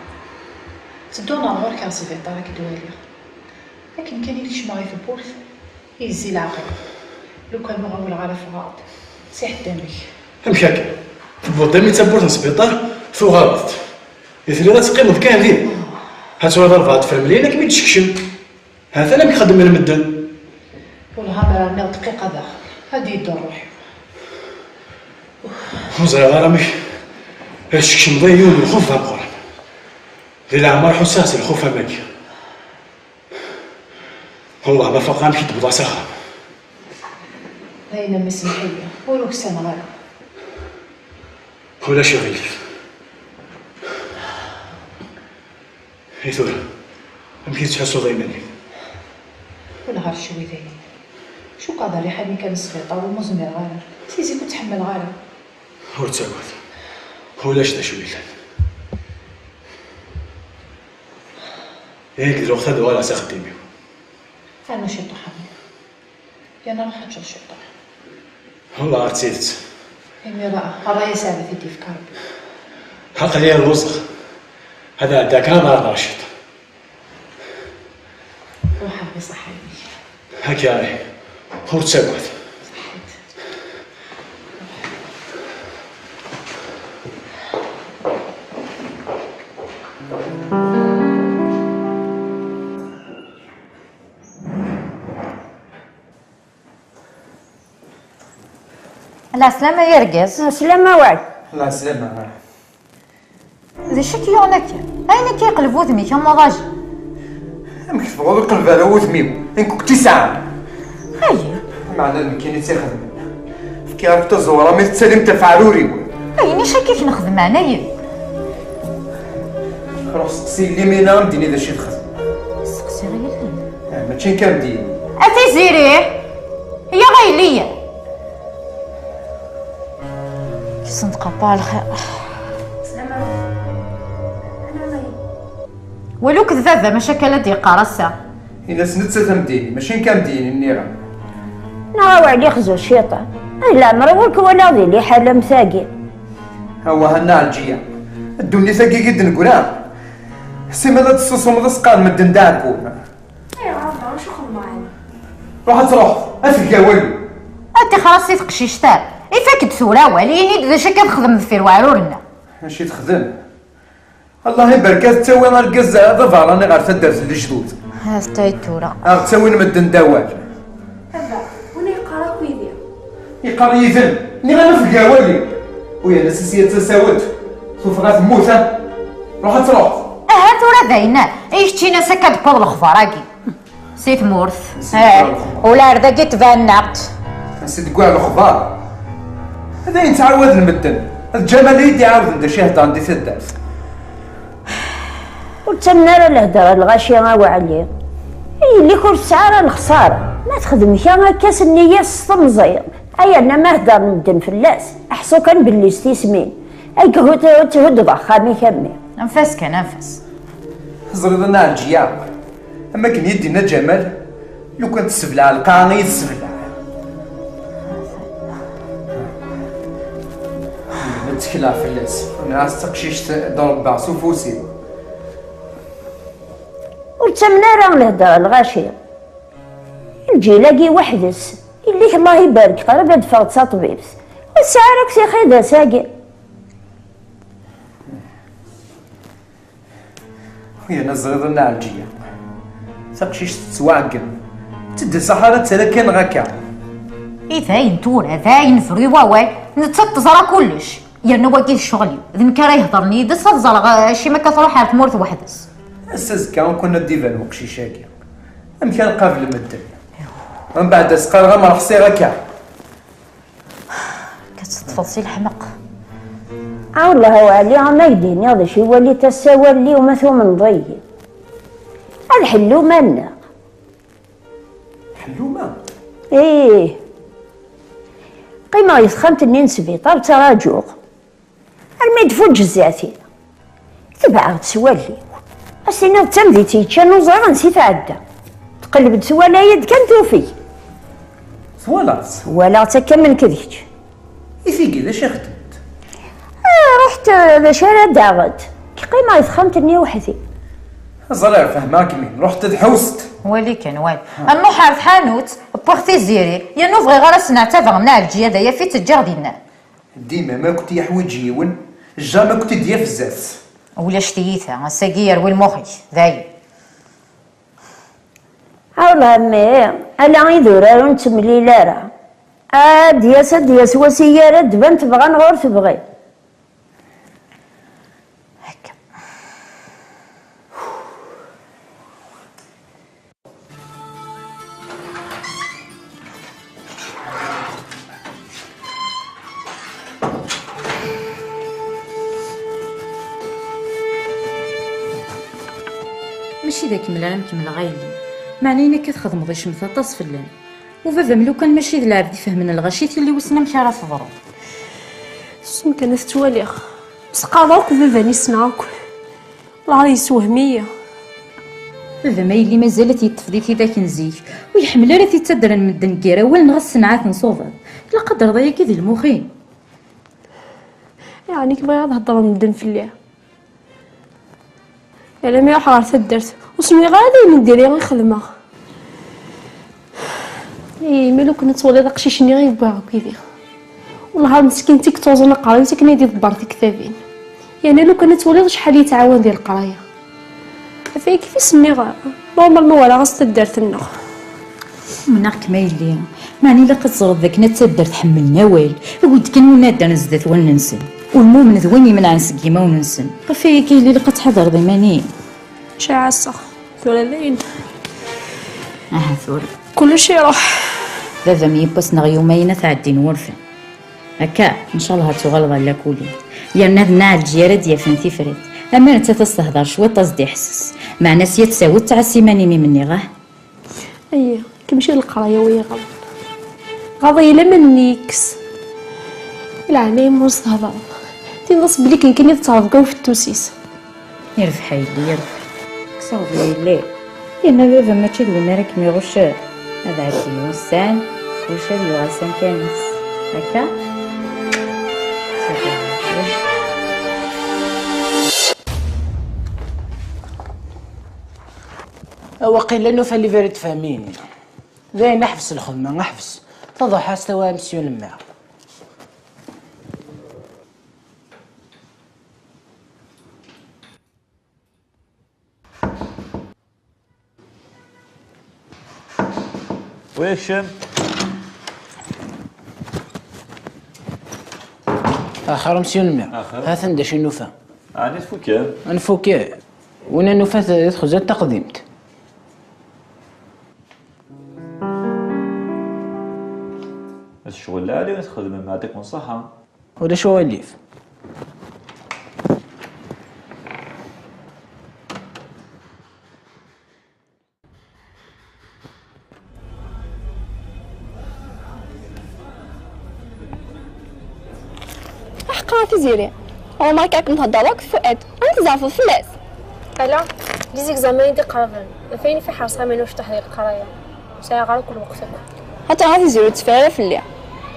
S7: سدونا غير كان سيفيطار كدوالي لكن كان يليش معي في البورث يزي العقل لو كان مغاول على فغاط سيح دمي
S15: مشاكا تبوطي تبورت السبيطار ثو غلط يثري غا تقيم كان ذي هاتوا هذا الغلط فهملينا كي تشكشم هذا انا كنخدم من المدن
S7: والله رانا دقيقه ذا هادي يدور روحي
S15: وزرا غير رامي الشكشم ضيون بالخوف هالقرن ذي العمر حساس الخوف اماكي والله ما فوق غامشي تبضع سخا
S7: هاينا مسمحيه ولو سنه غير
S15: ولا شي غير هيثور يمكن تحسوا ضيمني
S7: ولا غير شوي ذاك شو قادر يحمي كان السبيطار ومزمر غير تيزي كنت تحمل غير
S15: هو تساوت هو لاش دا شوي هيك الوقت هذا ولا ساخديمي
S7: انا شي طحني يا انا راح نشوف شي طح
S15: والله عرفتيت
S7: امي راه يساعد في يدي في كربي
S15: حق لي الوسخ هذا عندك نهار راشد
S7: روح بصحيح
S15: هكا راهي هو تساوت
S5: لا سلامة يا رقاز.
S4: سلامة وعد.
S2: لا سلامة.
S5: ذي شكي هناك أين كيقلب وذمي كم ضاجي؟
S2: أمك تبغض القلب على وذميو إن كنتي ساعة.
S5: أيه
S2: معنى المكينة تاخذ فكي عرفت الزورة ما تسلم تفعلوري.
S5: أين شكيك نخدم أنايا؟
S2: خلاص سقسي اللي مينا مديني ذا شي تخدم.
S5: سقسي غير لي.
S2: ماشي كامدين.
S5: أتي زيري هي غيلية. صندقة بالخير. ولو كذابة مشاكل دي قارصة.
S2: إلا سنتسا تمديني ماشي كامدين النيرة.
S4: نراو عليه خزو الشيطان. لا مروك ولا ذي لي حالة مثاقي.
S2: هو هنا الجية. الدنيا ثاقي قد نقولها. سيما ذا تصوصو مذا سقال مدن داكو.
S10: ايوا عبا واش خدمو معانا؟
S2: روح تروح أتلقى والو.
S5: أنت خلاص يثقشي شتار. إفاك تثورا واليني ذا شكا تخدم في وعرورنا.
S2: ماشي تخدم. الله يبارك تسوي نرقز هذا فاراني غير تدرس الجدود.
S5: هاز تايتورا.
S2: تسوي نمدن دوال.
S10: بابا وانا يقرا كويدير.
S2: يقرا يذل ني غنفقا والي. ويا الاساسية تساوت. شوف غتموت روح تروح.
S5: هاتورا داينا ايشتينا سكا دكوض الخفراكي. سيت مورث. ولا رداكي تفنقت.
S2: سيت كاع الخبار. هذا ينتعاود المدن. الجمال يدي عاود ندا شي هضره عندي في الدرس.
S4: وتمنى الهدرة الغاشية غاوى عليه. اللي كل ساعة الخسارة ما تخدم كان كاس النية الصمزير. أي أنا ما هدر ندن فلاس أحسو كان باللي استسمين. أي تهد ضخامي كمي.
S5: أنفاس كان أنفاس.
S2: زريضنا على الجياب. أما كان يدينا جمال لو كانت تسبلع القاعة يتسبلع. نتكلع فلاس. أنا أستقشيش ضرب بعصو فوسي.
S4: وتمنى راه الهدرة الغاشية. الجيلاقي وحدس اللي الله يبارك قرب يدفع طبيبس. والساعة راك سيخيدها ساقي.
S2: ويا نزريضنا على الجياب. تقشيش تتواقم. تدي صحارة تلكن غاكا.
S5: ذاين تورا ذاين فري واوال نتزرى كلش. يا نواقي الشغل ذن كرا يهضرني دس الزرغ شي ما كتروح على تمورث وحدس.
S2: أساس كان كنا ديفان وقشي شاكي. أم كان قابل مدن. من بعد سقال غا ما حصي غاكا.
S5: كتتفصيل حمق.
S4: والله وعلي ما يديني هذا شي ولي تساوى لي ومثوم نضيع. الحلو مالنا.
S2: حلومة؟
S4: ايه قيمة يسخنت اني نسبيطار تراجوغ الميد فوق جزاتي تبع تسوالي السنة تمدي تيتشان وزغا نسيت عدا تقلب تسوالا يد كان توفي
S2: سوالات
S4: ولا تكمل كذيك
S2: يفيقي ذا شي خدمت
S4: رحت ذا شارع داغد قيمة يسخنت اني وحدي
S2: زرع فهماك مين رحت تحوست
S5: ولي كان وال النوح عرف حانوت بورتي زيري يا نوفغي غير سنعتبر ناع الجيادة يا في تجار دينا
S2: ديما ما كنت يحوج يون جا ما كنت ديا فزاز
S5: ولا شتيتها ساقير والمخي ذاي
S4: والله مي انا غيدور نتملي لارا دياس وسيارة دبان تبغى نغور تبغي
S5: ماشي ذاك ملان كمل غايلي معنينا كتخدم ضي شمثة طاس فلان وبابا ملو كان ماشي ذ العبد يفهمن الغشيت اللي وسنا مشى راه تضرب
S18: سم كانت تواليغ سقاضاك بابا نسناك الله يسوهمية
S5: بابا ما يلي مازالت يتفديتي ذاك نزيك ويحمل راه تيتدرن من الدنكيره وين نغس سنعات نصوفا لا قدر ضيا كي ذي المخين
S18: يعني كبغي تهضر من الدن فليه الا ما يحرر تدرت وسمي غادي من ديري غير خدمه مالو كنت تولي داك شي غير باغا كيدير والله هاد مسكين تيك توزن قرايه كان يدي دبرتي كتابين يعني لو كانت تولي شحال يتعاون ديال القرايه فاي كيف سمي غا نورمالمون ولا غاس تدرت لنا
S5: منك ما يلي معني لا كتصرف ذاك نتسدر تحمل نوال ود كان ونادى نزدت وننسن والمؤمن ذويني من عنس كيما وننسن قفايا كاين اللي لقى تحضر ضمانين
S18: شاعسة ثورة ذين
S5: ثورة
S18: كل شيء راح
S5: ذا ميبس يومين تعدي نورفن هكا ان شاء الله هتغلظ على كولي لان هذا الجيره ديال فهمتي فريد اما انت تستهدر شويه تصدي حسس مع ناس يتساوي تاع السيماني مني غاه
S18: ايه كيمشي للقرايه وهي غاضي الا منيكس العمي مستهضر تنصب بلي كان يتصرف في التوسيس
S5: يرف حيلي يرف كسر لي لان بابا ما تشد وين راك ميغوش هذا عادي وسان وش هذا يغسل كانس هكا
S20: وقيل لانه فاللي فارد فاهمين ذاي نحفظ الخدمه نحفظ تضح استوى مسيو الماء
S16: ويشم
S20: اخر مسيو الماء هذا ندش النوفا
S16: يعني تفوكا
S20: نفوكا وين النوفا يدخل زاد تقديمت
S16: الشغل لا اللي تخدم مع ديك مصحة
S20: ولا شو وليف
S18: حقا تزيري هو ما كاك نهضرك فؤاد انت زعفو فلاس
S10: لا دي زيكزامان دي قربن فين في حرصها منوش تحضير القرايه ساعه غير كل وقتك
S18: حتى غادي تزيري تفعل في الليل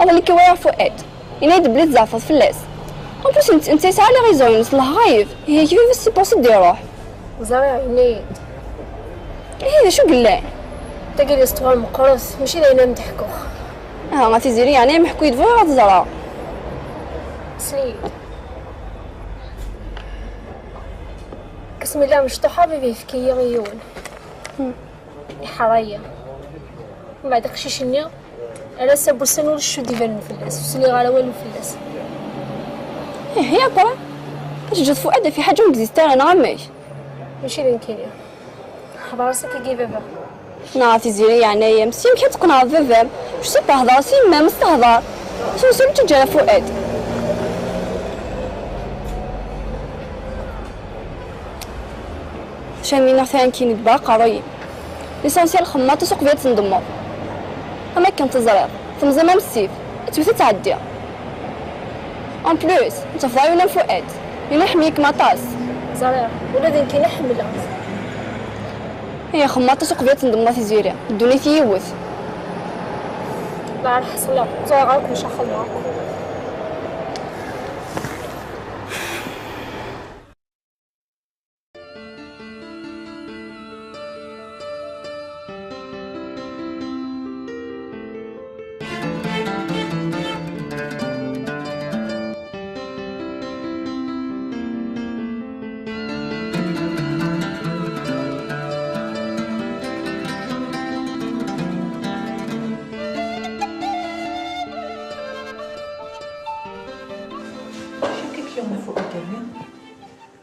S18: هذا اللي كيواعر فؤاد ينايد بلاد زعفو فلاس بس انت ساعه لي غيزون نصلح غايب هي كيف سي بوسي دير روح
S10: زرع ينايد
S18: هذا شو قلا
S10: تقول استوال مقرص ماشي لينا نضحكو
S18: ما تزيري يعني محكو يدفو غتزرع
S10: سليم بسم الله مشطوحه بيبي في كي غيون حرايه من بعد قشيشني على سبو سنول شو ديفان فلاس وسلي غالا والو فلاس
S18: هي برا كتجد فؤاد في حاجه مكزيستان انا غماش
S10: ماشي لين كاينه هضر راسك كي بابا
S18: نعرف زيري يعني يا مسيم كي تقنع بابا واش سي تهضر سي ما مستهضر شنو سميتو تجا فؤاد شامينا ثاني كي نتبا قراي ليسونسيال خماط تسوق فيها تندمر اما كنت زرير ثم زمان السيف تبث تعدي ان بلوس انت فضاي ولا فؤاد يلا يحميك مطاس
S10: زرير ولا دين كي نحملها
S18: هي خماط تسوق فيها تندمر في زيري الدنيا تيوث
S10: لا على حسن زي غيرك مش هخليها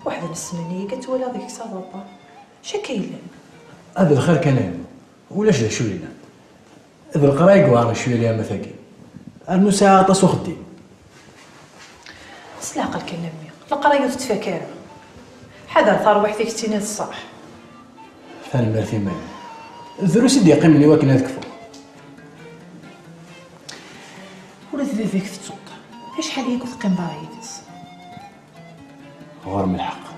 S7: واحد السنانية كتولى ديك صداطة شكايلة
S12: هذا الخير كلام ولاش ذا شو لينا هذا القرايق وعرف شويه ليها مثاكين المساعة طاس وخدي
S7: سلاق الكلامي القراية تتفكر حذر ثروح فيك تينات الصح
S12: فانا ما في مال الدروس اللي يقيم لي واكن هذاك فوق
S7: ولا تبي فيك في السوق ايش حال ياكل تقيم بايدس
S12: غير من الحق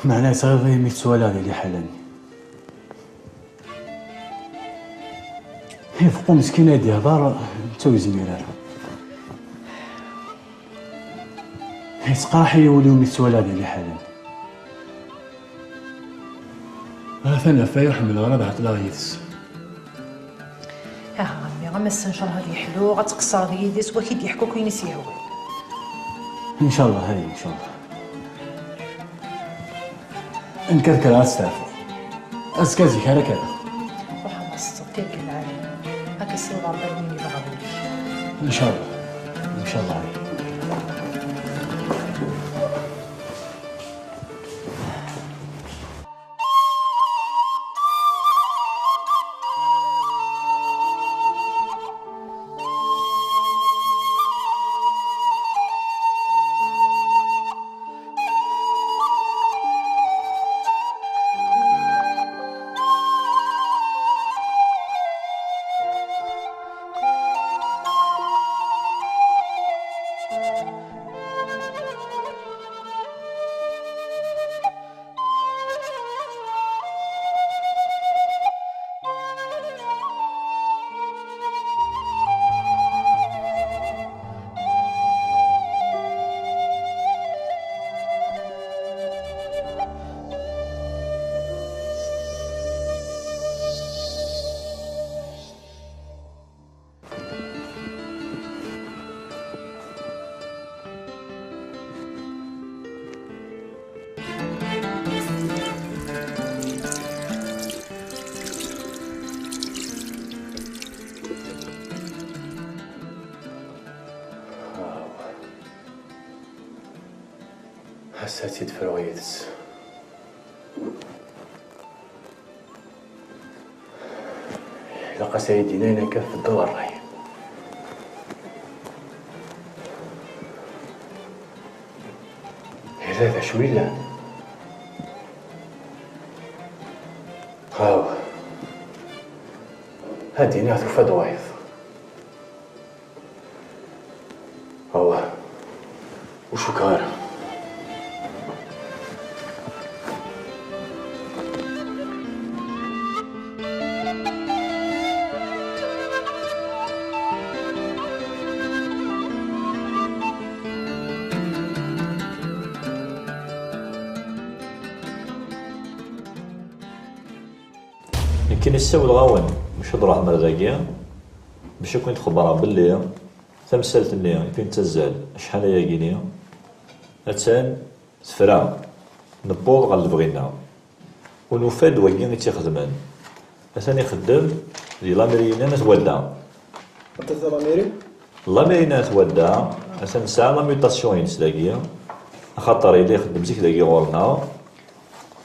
S12: معناه صغير غير 100 سؤال هذا اللي حالني هي فوق مسكينه ديال دار تسوي زميلها هي تقراحي يوليو 100 سؤال هذا اللي حالني هذا فايح من الغرض عطلا غيدس
S7: عمي غمس ان شاء الله غادي يحلو غتقصر هذه يديس واكيد يحكوا كاين يسيهو
S12: ان شاء الله هاي ان شاء الله نكركر غتستعفو أزكى زيك هذا كذا.
S5: روح ما صدقتي العالم هاك السيد عبد الله مني بغضب.
S12: إن شاء الله إن شاء الله عليك. حساتي دفرويتس لقى سيدنا هنا كف الدور راي هذا شويلة هاو هادي ناثو فدوايض هو وشو كار
S16: يمكن يساوي الغاون باش تروح مرزاقيا باش يكون تخبرها باللي تمثلت اللي فين تزال شحال هي كينيا اتان تفرا نبوض غا اللي بغينا ونفاد وكين تيخدمان ثاني يخدم ديال لامرينا نتودا
S21: انت لاميري
S16: لامرينا نتودا ثاني نسعى لا ميوطاسيون ينسلاكيا خاطر اللي يخدم زيك داكي غورنا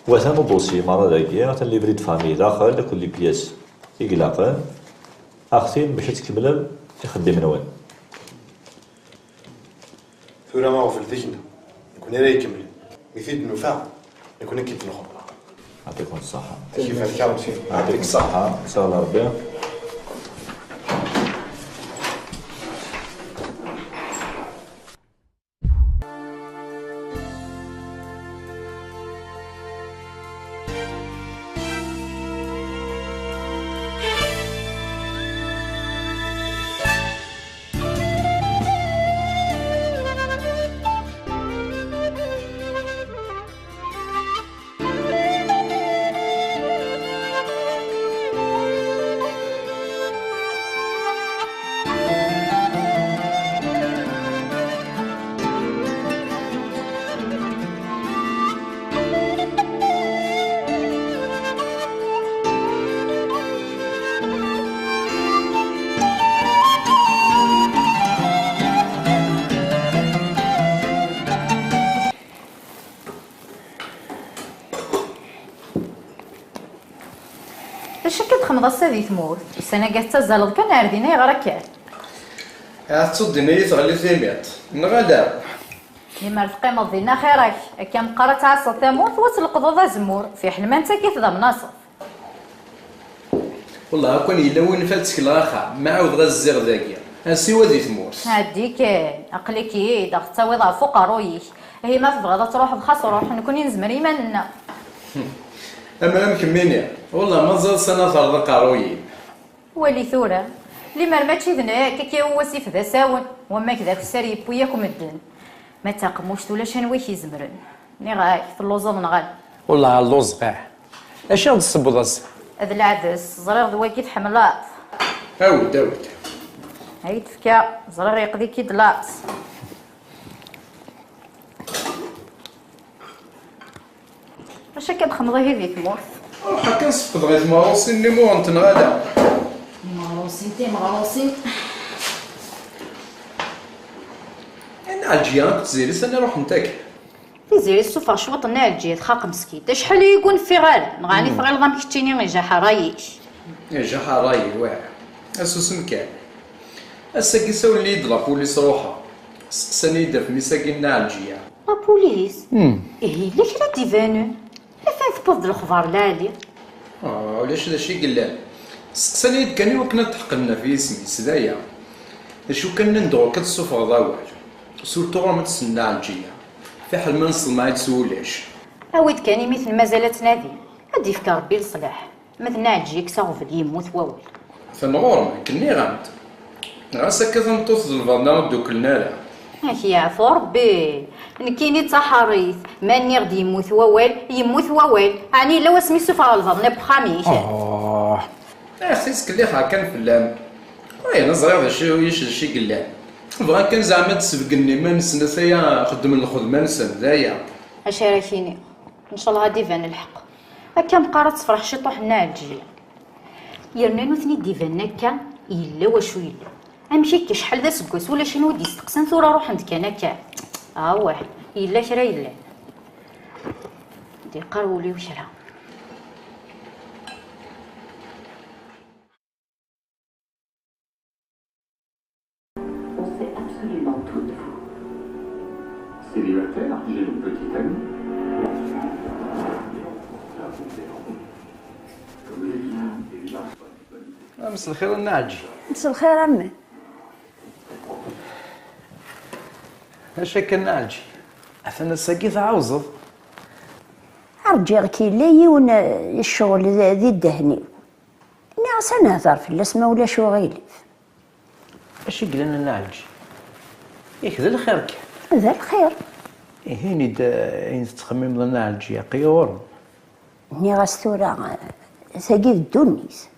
S16: وثانو دوسي مرة داكيا ثاني ليفري فامي داخل كل بياس يقلاقن اختين باش تكمل يخدم نوان
S21: ثورة ما غفلتكنا يكون هذا يكمل مثيد النفاع يكون كيف نخبر
S16: يعطيكم الصحة
S21: كيف الكلام فيه
S16: يعطيك الصحة إن شاء الله ربي
S5: اش كتخمض السادي تموت السنه قالت تزالد كان عردينا غير كان
S21: تصدني لي تغلي ثيميات نغادا
S5: لما القيمه ديالنا خيرك كان قرا تعصى تموت وتلقض ذا زمور في حلم انت كيف ذا مناصف
S21: والله كون الا وين فاتك الاخا ما عاود غا الزير ذاكيا هاسي ودي تموت
S5: هادي كان عقلك يد اختاوي ضع فوق رويك هي ما تبغى تروح بخاص روح نكون نزمر ايماننا
S21: اما مكميني والله ما زال سنه فرض قارويين
S5: ولي ثوره لما ماشي ذناك كي هو سيف ذا ساون وما كذاك السريب وياكم الدن ما تاقموش ولا شنو كيزمرن ني غاك في اللوزه نغال
S2: والله اللوز قاع اش غاد تصبو داز
S5: هذا العدس زرير ذواكي تحملات
S21: عاود
S5: هاي تفكا زرير يقضي كي دلاص اش كتخمضي هذيك موت
S11: روح كنصفد غير الماروسين اللي مو نتنغادا.
S5: مغروسين
S11: انا الجيان كنت زيري سنة روح نتاكل.
S5: في زيري السفر شوط الجيت خاق مسكيت شحال يكون في غال نغاني في غال ضم كتيني غير جا حرايش
S11: جا حراي واعر اسوس مكان الساكي ساول اللي يضرب بوليس روحها سقساني يدف مساكين الجيان
S5: لا بوليس ايه ليش لا ديفانو فين تبوظ الاخبار لالي
S11: ولاش هذا الشيء قلال سقساني كان وكنا تحقلنا في اسمي سدايا شو كان ندور كتصوف غضاوع سورتو راه ما تسنى على الجيه في حال ما نصل ما يتسولش
S5: عاود كاني مثل ما زالت تنادي هادي يفكر ربي الصلاح مثلنا تجيك ساغف يموت واول
S11: فنغور ما كني غامت غاسا كتنطوط الفضنا دوكلنا لا
S5: هاك يعفو ربي كيني تحريث ماني غدي يموت واول يعني لو اسمي سفر الفضنا بخاميش
S11: خصك اللي كان في اللام وي نزري هذا الشيء ويش الشيء قلال بغا كان زعما تسبقني ما نسنا سيا خدم الخدمه نسن دايا
S5: اش راكيني ان شاء الله غادي يبان الحق هكا مقارات تفرح شي طوحنا الجيل يرنا نوثني ديفان هكا الا واش الا امشي كي شحال ذا سكوس ولا شنو ودي استقسم ثورة روح عندك انا كاع واحد الا كرا الا دي قرولي وشرا
S8: Célibataire, j'ai une petite amie.
S2: مسا الخير الناجي.
S4: مسا الخير عمي.
S2: اش هكا الناجي؟ انا ساقيت عاوزض.
S4: ارجع كي لا يون الشغل ذي الدهني. ناس نهضر في الاسم ولا شو غيلف.
S2: اش يقول لنا الناجي؟ ياك ذا الخير كان.
S4: ذا الخير.
S2: هيني دا تخمم لنا على الجيا قيور.
S4: ني غاستورا ساقيت الدنيس.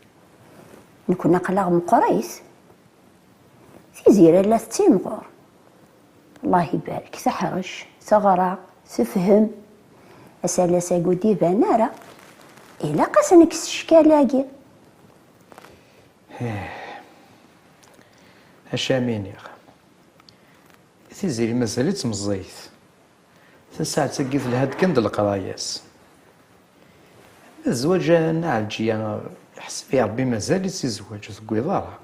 S4: نكون قلاغ من قريس في زيرة لا تيمغور الله يبارك سحرج سغرا سفهم اسالا ساقو ديفان راه الا قاسنك الشكالاكي
S2: هشامين يا في زيري مازالت مزيت ساعة ساقيت لهاد كند القراياس الزواج ناع الجيا حسبي ربي مازال يتزوج تقوي ضارها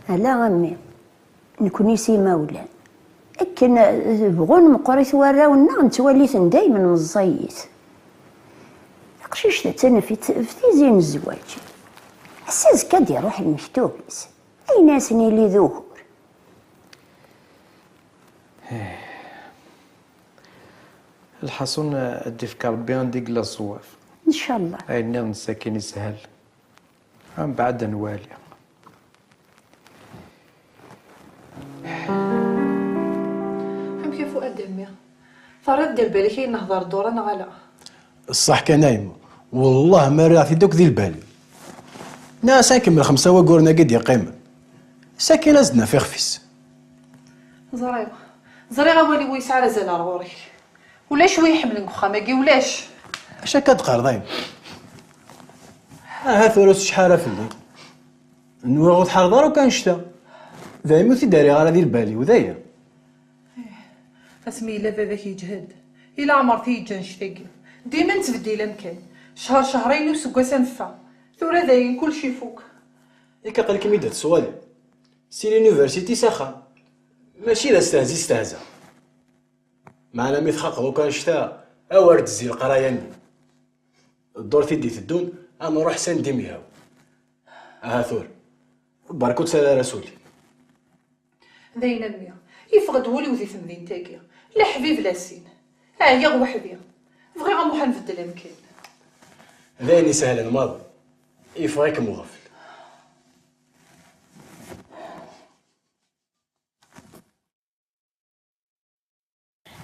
S4: لا غمي نكوني سيما ولان لكن بغون مقريت وراونا نتوليت دايما مزيت قشيش تنفي في زين الزواج حساس كاد يروح المكتوبس اي ناس اللي ذوهر
S2: الحصون ادي في ربي غنديك لا الصواف
S4: ان شاء الله
S2: اي نير نساكن يسهل من بعد نوالي
S7: هم كيف فؤاد امي فرد دير بالي كي نهضر دور انا غلا
S15: الصح كان نايم والله ما راه في دوك ذي البال نا ساكن من 5 وقورنا قد يقيم ساكن ازدنا في خفيس
S7: زريغه ولي ويسعى رزال رغوري ولا شويه يحملك وخا ماكي ولاش
S15: اش كتقرضين ها ثلث شحال في الليل نواغ تحرضر وكان شتا دايما في داري غير ديال بالي وذايا
S7: اسمي الا باباك يجهد الا عمرتي يجا نشتاقي ديما نتبدي الامكان شهر شهرين وسكوا نفع ثورة داين كلشي فوق
S15: ياك قالك ميدات سوالي سي لونيفرسيتي ساخا ماشي لا استهزي استهزا معنا ميثخاق وكان شتا اوارد زي القراياني الدور في دي الدون اما روح سان ديميهاو ثور باركوت سالا رسولي
S7: داين امي يفقد ولي وذي في مدينتاكي لا حبيب لا سين هي وحدي بغي غنروح نبدل الامكان
S15: ذاني سهل الماضي يفغيك مغفل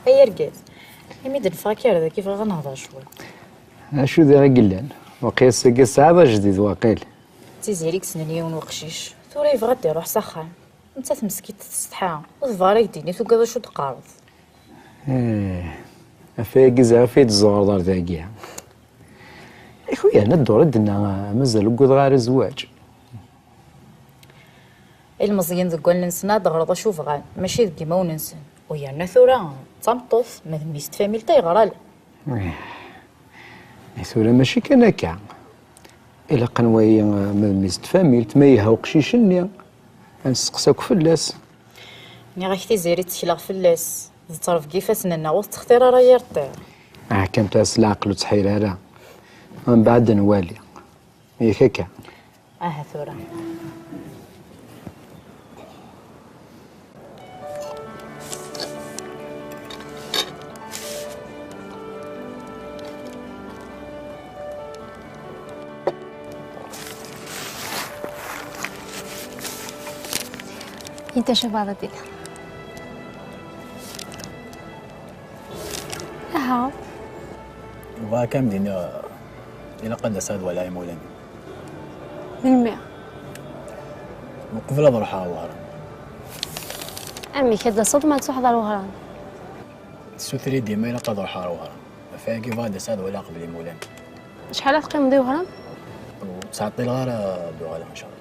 S5: اي رقاد يميد الفاكر هذا كيف غنهضر شوي
S2: اشو ذا قلان وقيس قيس هذا جديد واقيل
S5: تيزيريك سنانيون وقشيش ثوري يبغى دير روح سخان انت تمسكي تستحى وظفارك ديني وكذا شو تقارض
S2: افاقز عفيت الزغر دار ذاكيا خويا انا الدور دنا مازال وقود غير الزواج.
S5: المزيان ذوك ننسنا دغرض اشوف غان ماشي ديما وننسن ويانا ثورة تمطوف ما ميست فاميل تيغرال.
S2: ثورة ماشي كان هكا الا قنوايا ما ميست فاميل تميها وقشيشني نسقساك فلاس.
S5: ني غاكتي زيري تشلاغ فلاس تعرف كيفاش ننا وسط اختيار راه يرطير.
S2: كان تاس العقل وتحيرها من بعد نوالي ياك هكا.
S5: ثورة
S18: انت شباب بك ها
S15: وكم دين إلى قد ساد ولا يمولن
S18: بالماء
S15: وقفل أضرح وهران
S18: أمي كذا صدمة تحضر وهران
S15: السوثري ديما إلى قد أضرح وهران فاكي فاد ساد ولا قبل يمولن
S18: شحال تقيم ضي وهران
S15: وساعتي الغارة بغالا إن شاء الله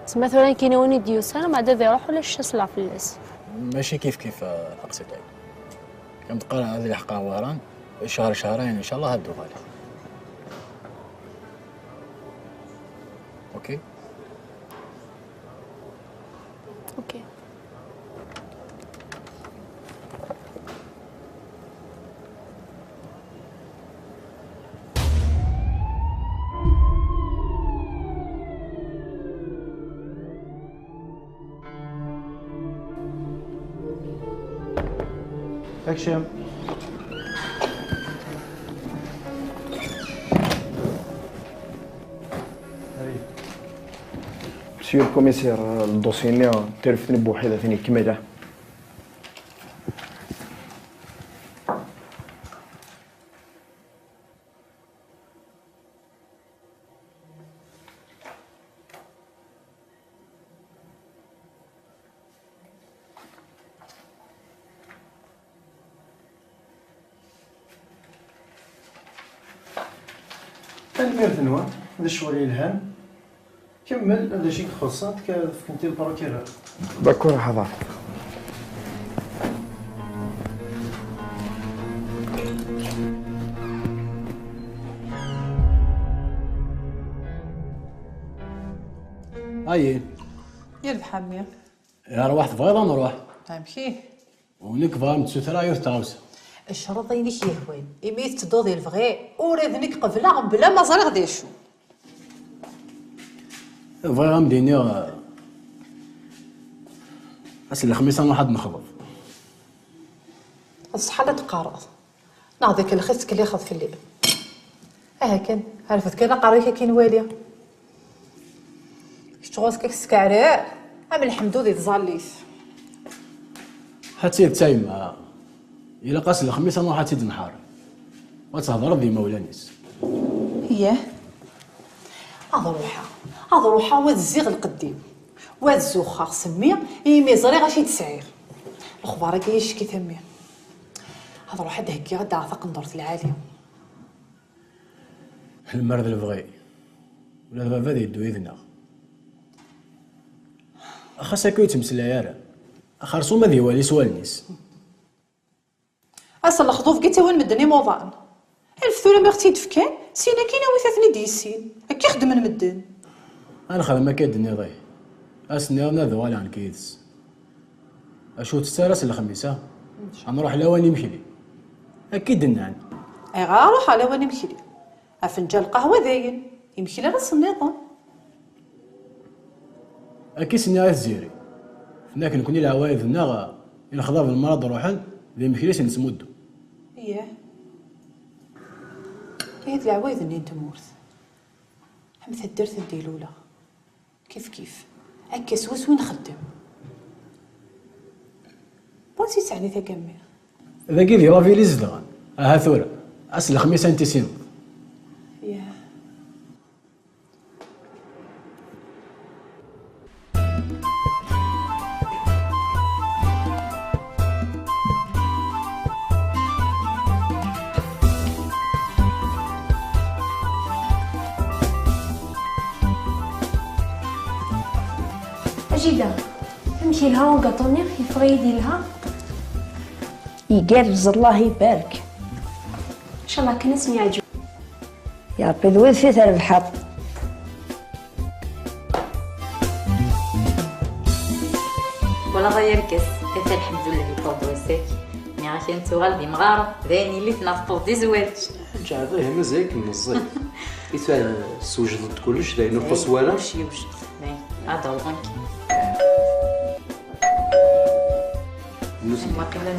S18: تما مثلا كينوني ديوس انا ما عاد يروح ولا الشسلع في اللاس
S15: ماشي كيف اقصد عليك كم تقرا هذه الحلقه وهران شهر شهرين ان شاء الله هدو غالي اوكي
S18: اوكي
S9: اكشن.
S3: مسيو الكوميسير الدوسيني تلفتني بوحدة ثاني كمله
S9: الميرث نوا هذا الشغل يلهان كمل هذا شي خصات كنتي البروكيرور.
S3: داكور حاضر.
S12: اي
S7: يربح حمية
S12: يا روح فايضة نروح
S7: تمشي
S12: ونك فار متسوثرا يوث تاوس
S7: الشرط ينك يهوين إميت تدوضي الفغي وريذنك قبلها بلا ما زرق ديشو
S12: فايضة مديني أسل الخميس أنا واحد نخبط
S7: الصحة لا تقارض ناضيك الخسك اللي خذ في الليل كان عرفت كان قاريك كي نواليه شتغوصك السكعراء عامل الحمدو ذي تزاليس
S12: حتى تايم إلا قاس الخميس أنا واحد تيد نحار وتهضر ذي مولانيس
S7: هي أضروحها واد الزيغ القديم واد الزوخة سميه إيمي زري غاشي تسعير الأخبار كي يشكي ثمي أضروحها دهكي غدا عثق ندورة العالية
S12: المرض البغي ولا بابا ذي يدو يذنا أخاساكو يتمسلا يارا أخرسو ما ذي والي سوالنيس
S7: أصل الخطوف كي وين مدني موضان الفثورة ما اختي تفكان سينا كينا ويثاثني ديسين هكي خدم المدن
S12: أنا خدمة كيدني ضي أسني أنا ذوالي عن كيدس أشو تستارس الخميسة غنروح لواني مشلي أكيد نعم
S7: أي غاروح على واني مشلي أفنجان القهوة ذاين يمشي لراس النظام
S12: أكيد سني الزيري هناك نكوني العوايد هنا إلا خضاب المرض روحا ذي مشليش نسمودو
S7: إيه هاد العوايد اللي انت مورث حمث الدرت الديلولة كيف هكا سوس وين نخدم بونسي تعني تكمل
S12: ذاكي ذي رافي لي زدغان ها ثورة أصل الخميس أنت سينو
S7: ياه
S10: أجي دا أمشي لها وقاطوني يفغي يديرها.
S4: يقرز الله يبارك.
S10: إن شاء الله كان اسمي عجب.
S4: يا ربي ذوي في ثرب الحظ.
S5: ولا غير كاس هذا الحمد لله يطول وساك مي عشان انتو غالبي مغارة داني اللي تنطط دي زواج
S11: جعليه مازالك نزي إذا سوجدت كلش داير نقص ولا
S5: كلشي يوجد هذا هو غنك ما كنا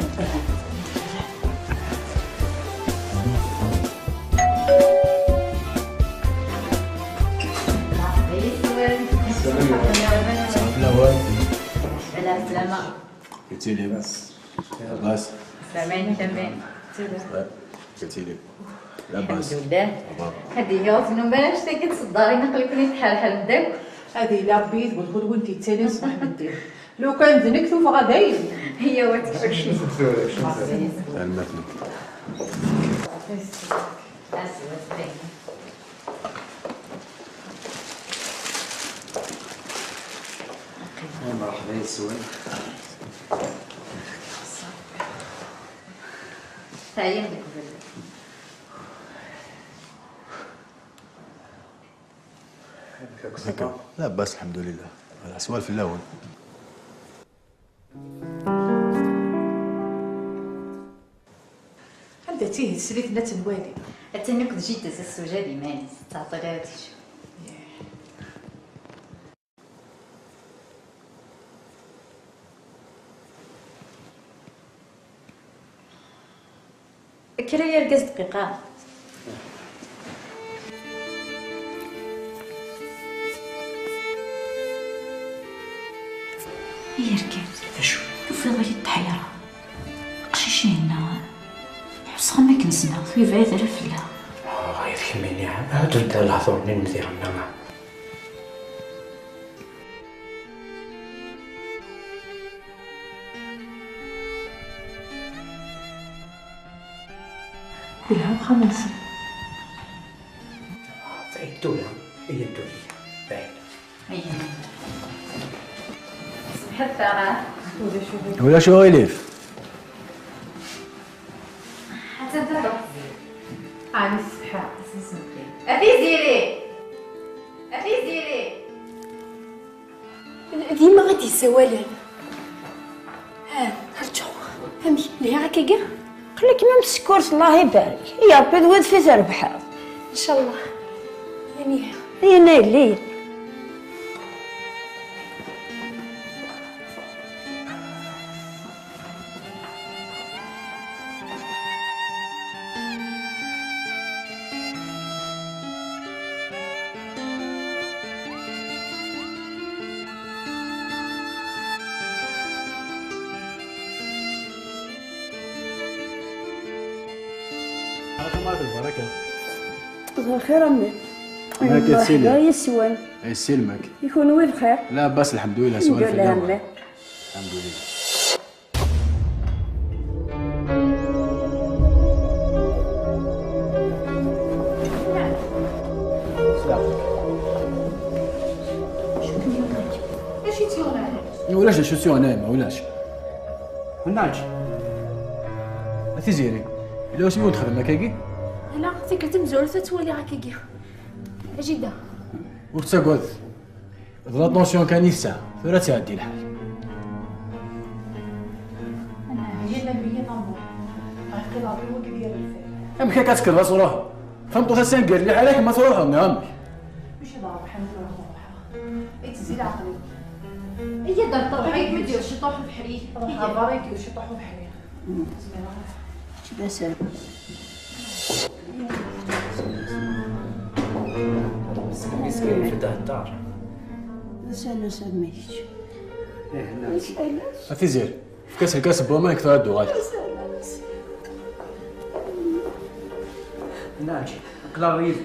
S5: سلامة
S15: قلتي لي لاباس
S5: سلامين تمام
S15: قلتي لي لاباس
S5: الحمد لله هذه هي وزنو باش تاكي تصدري نقلك لي تحال داك
S7: هذه لا بيت بتقول وانت تاني صباح ندير لو كان ذنكتو فغاداين
S5: هي واتكشي
S15: المثل
S11: مرحبا السؤال
S5: هاي عندك
S15: هكا لا بس الحمد لله السؤال في الاول
S7: عندها تيه سريتنا تنوالي
S5: اتني كنت جيت داز السجادي مالي تعطي لها تيشو كريا رقص دقيقة
S13: هي ركبت شو في غير التحيرة قشيشي هنا حسخا ما كنسنا في بعيد على فلا
S2: غير كميني عام تبدا الهضور منين ندير لنا
S7: بها خمس
S2: الدولة هي الدولية باين
S5: حتى
S15: ولا شو غيليف
S5: حتى انت عن الصحة أفي زيري
S10: ديما غادي يسوالن هرجعو امشي ليها هكا كاع
S4: قال لك ما مسكورت الله يبارك يا ربي ذوي في ثرب الحظ.
S10: ان شاء الله يعني
S4: هي نايلين
S15: البركة
S4: الله خير امي
S15: مالك يا سيدي
S4: الله يسوان
S15: يسلمك
S4: يكون وين الخير
S15: لا بس الحمد لله سؤال في الأول الحمد لله ولاش شو سوى نايمة ولاش وناجي أثي زيري إلا واش مود خدمة كاكي
S10: لا فكرة مزورة تولي هكا كاع اجي دا
S15: وتسقط ضغط نوسيون كان يسا ثورة تعدي الحال
S7: انا هي نبيه نمر غير العظيم وكبير الفيل
S15: أمك كتكر راس وراها فهمتو ثسان قال لي عليك ما تروحهم يا أمي
S7: مش هضر الحمد لله روحها يتزيد عقلي
S5: هي دار طرحيك ما ديرش طوح بحريه
S7: روحها باريكي وشي طاحوا بحريه
S4: بس
S2: مسكين في الدار
S4: بس انا سميت
S15: أثي زيري في كاس الكاس بوما يكثر عدو غادي
S2: ناجي قلاريد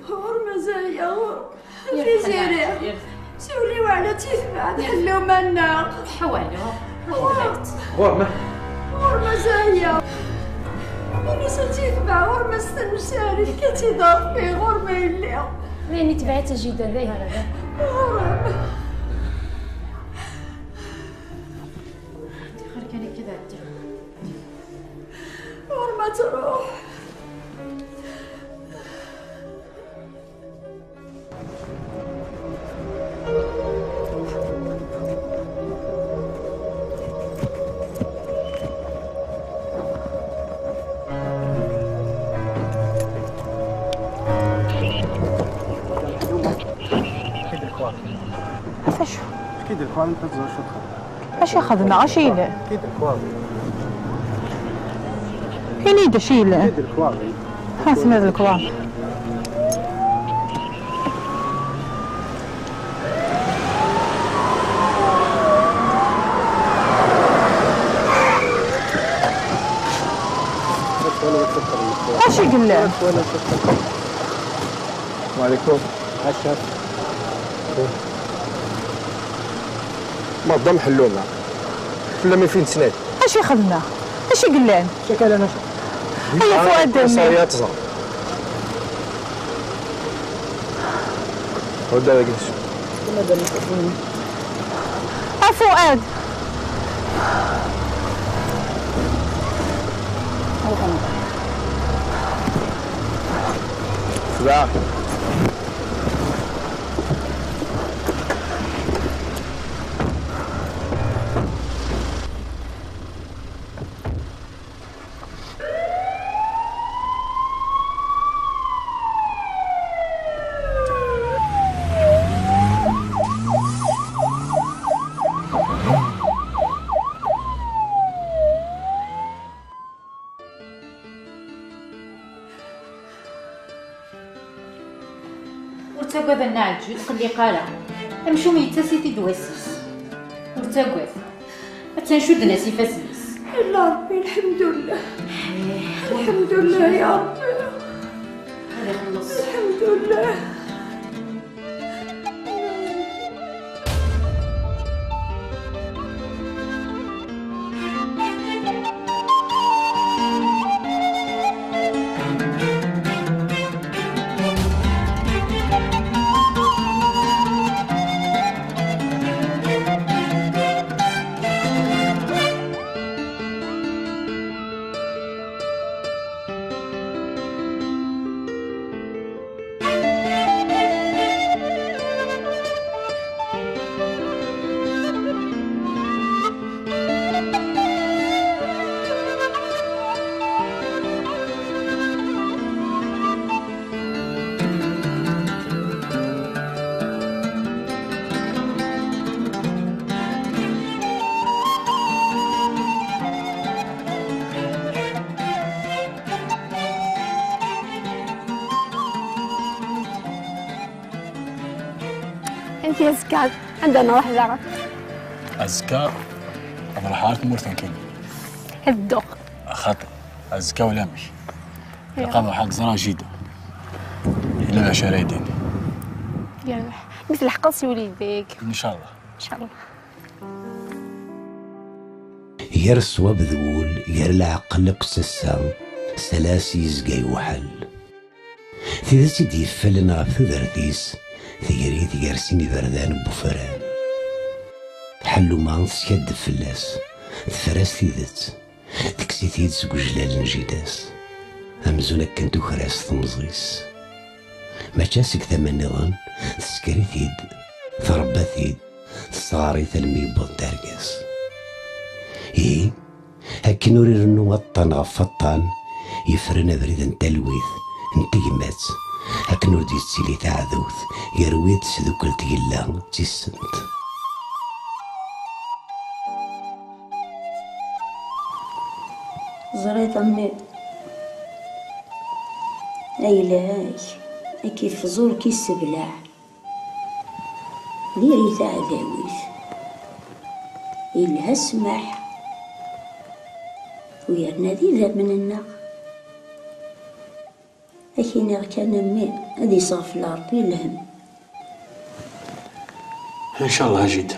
S4: غور مزايا غور في زيري سولي وعلى تيثبع نحلو منا
S5: حوالي
S2: غور ما
S4: غور مزايا انا ستيثبع غور ما استنساري كي ضاف فيه غور ما يلي
S10: راني تبعت جيدة ذي هذا
S4: غور تروح.
S6: عفاش
S3: كيدير كوام تزور شو
S6: اش ياخذنا اش يلا
S3: كيدير كوام
S6: فين يدا شيلا
S3: كيدير كوام
S6: حاسم هذا الكوام اش يقول له؟
S3: وعليكم الشاف ما ضم حلونا كل من فين سناد
S6: اش ياخذنا؟ اش يقول له؟
S3: شكل انا
S6: هيا فؤاد
S3: صايات صار ودا جالس
S6: فؤاد
S3: سبعة
S5: ورتقوذ النعج يتقلي قالا امشو ميتاسي تدواسيس ورتقوذ اتنشد ناسي فاسيس
S4: لا ربي الحمد لله الحمد لله يا ربي الحمد لله.
S18: انت أزكى عندنا نروح زرع
S12: أزكى الحارة مرتين كيني
S18: الدق
S12: خطأ أزكى ولا مش القضاء حق زرع جيدة إلا لا شرايدين
S18: يلا مثل حقصي وليدك
S12: إن شاء الله
S18: إن شاء الله.
S14: غير الصواب ذول غير العقل قسسا سلاسي زقاي وحل في ذاتي ديفلنا في ذرديس ثيري ثيرسيني بردان بوفران حلو ما نسكد فلاس تفراس ثيدت تكسي ثيد سكو جلال نجيداس أمزونا كنتو خراس تمزيس ما تشاسك ثمن نظن تسكري ثيد ثربا ثيد تصغاري ثلمي بوطارقاس إيه هكي نوري رنو غطان غفطان يفرن بريد تلويث انتقمات هاك نور دي تسيلي تعذوث يرويت سدوكل تقلا تيسنت
S4: زريت أمي أيلاي كيف زور كي السبلاع ديري تعذاويث إلها سمح ويرنا ذي ذا من النار أكينا كان أمي هذي صاف لربي الهم
S12: إن شاء الله جيد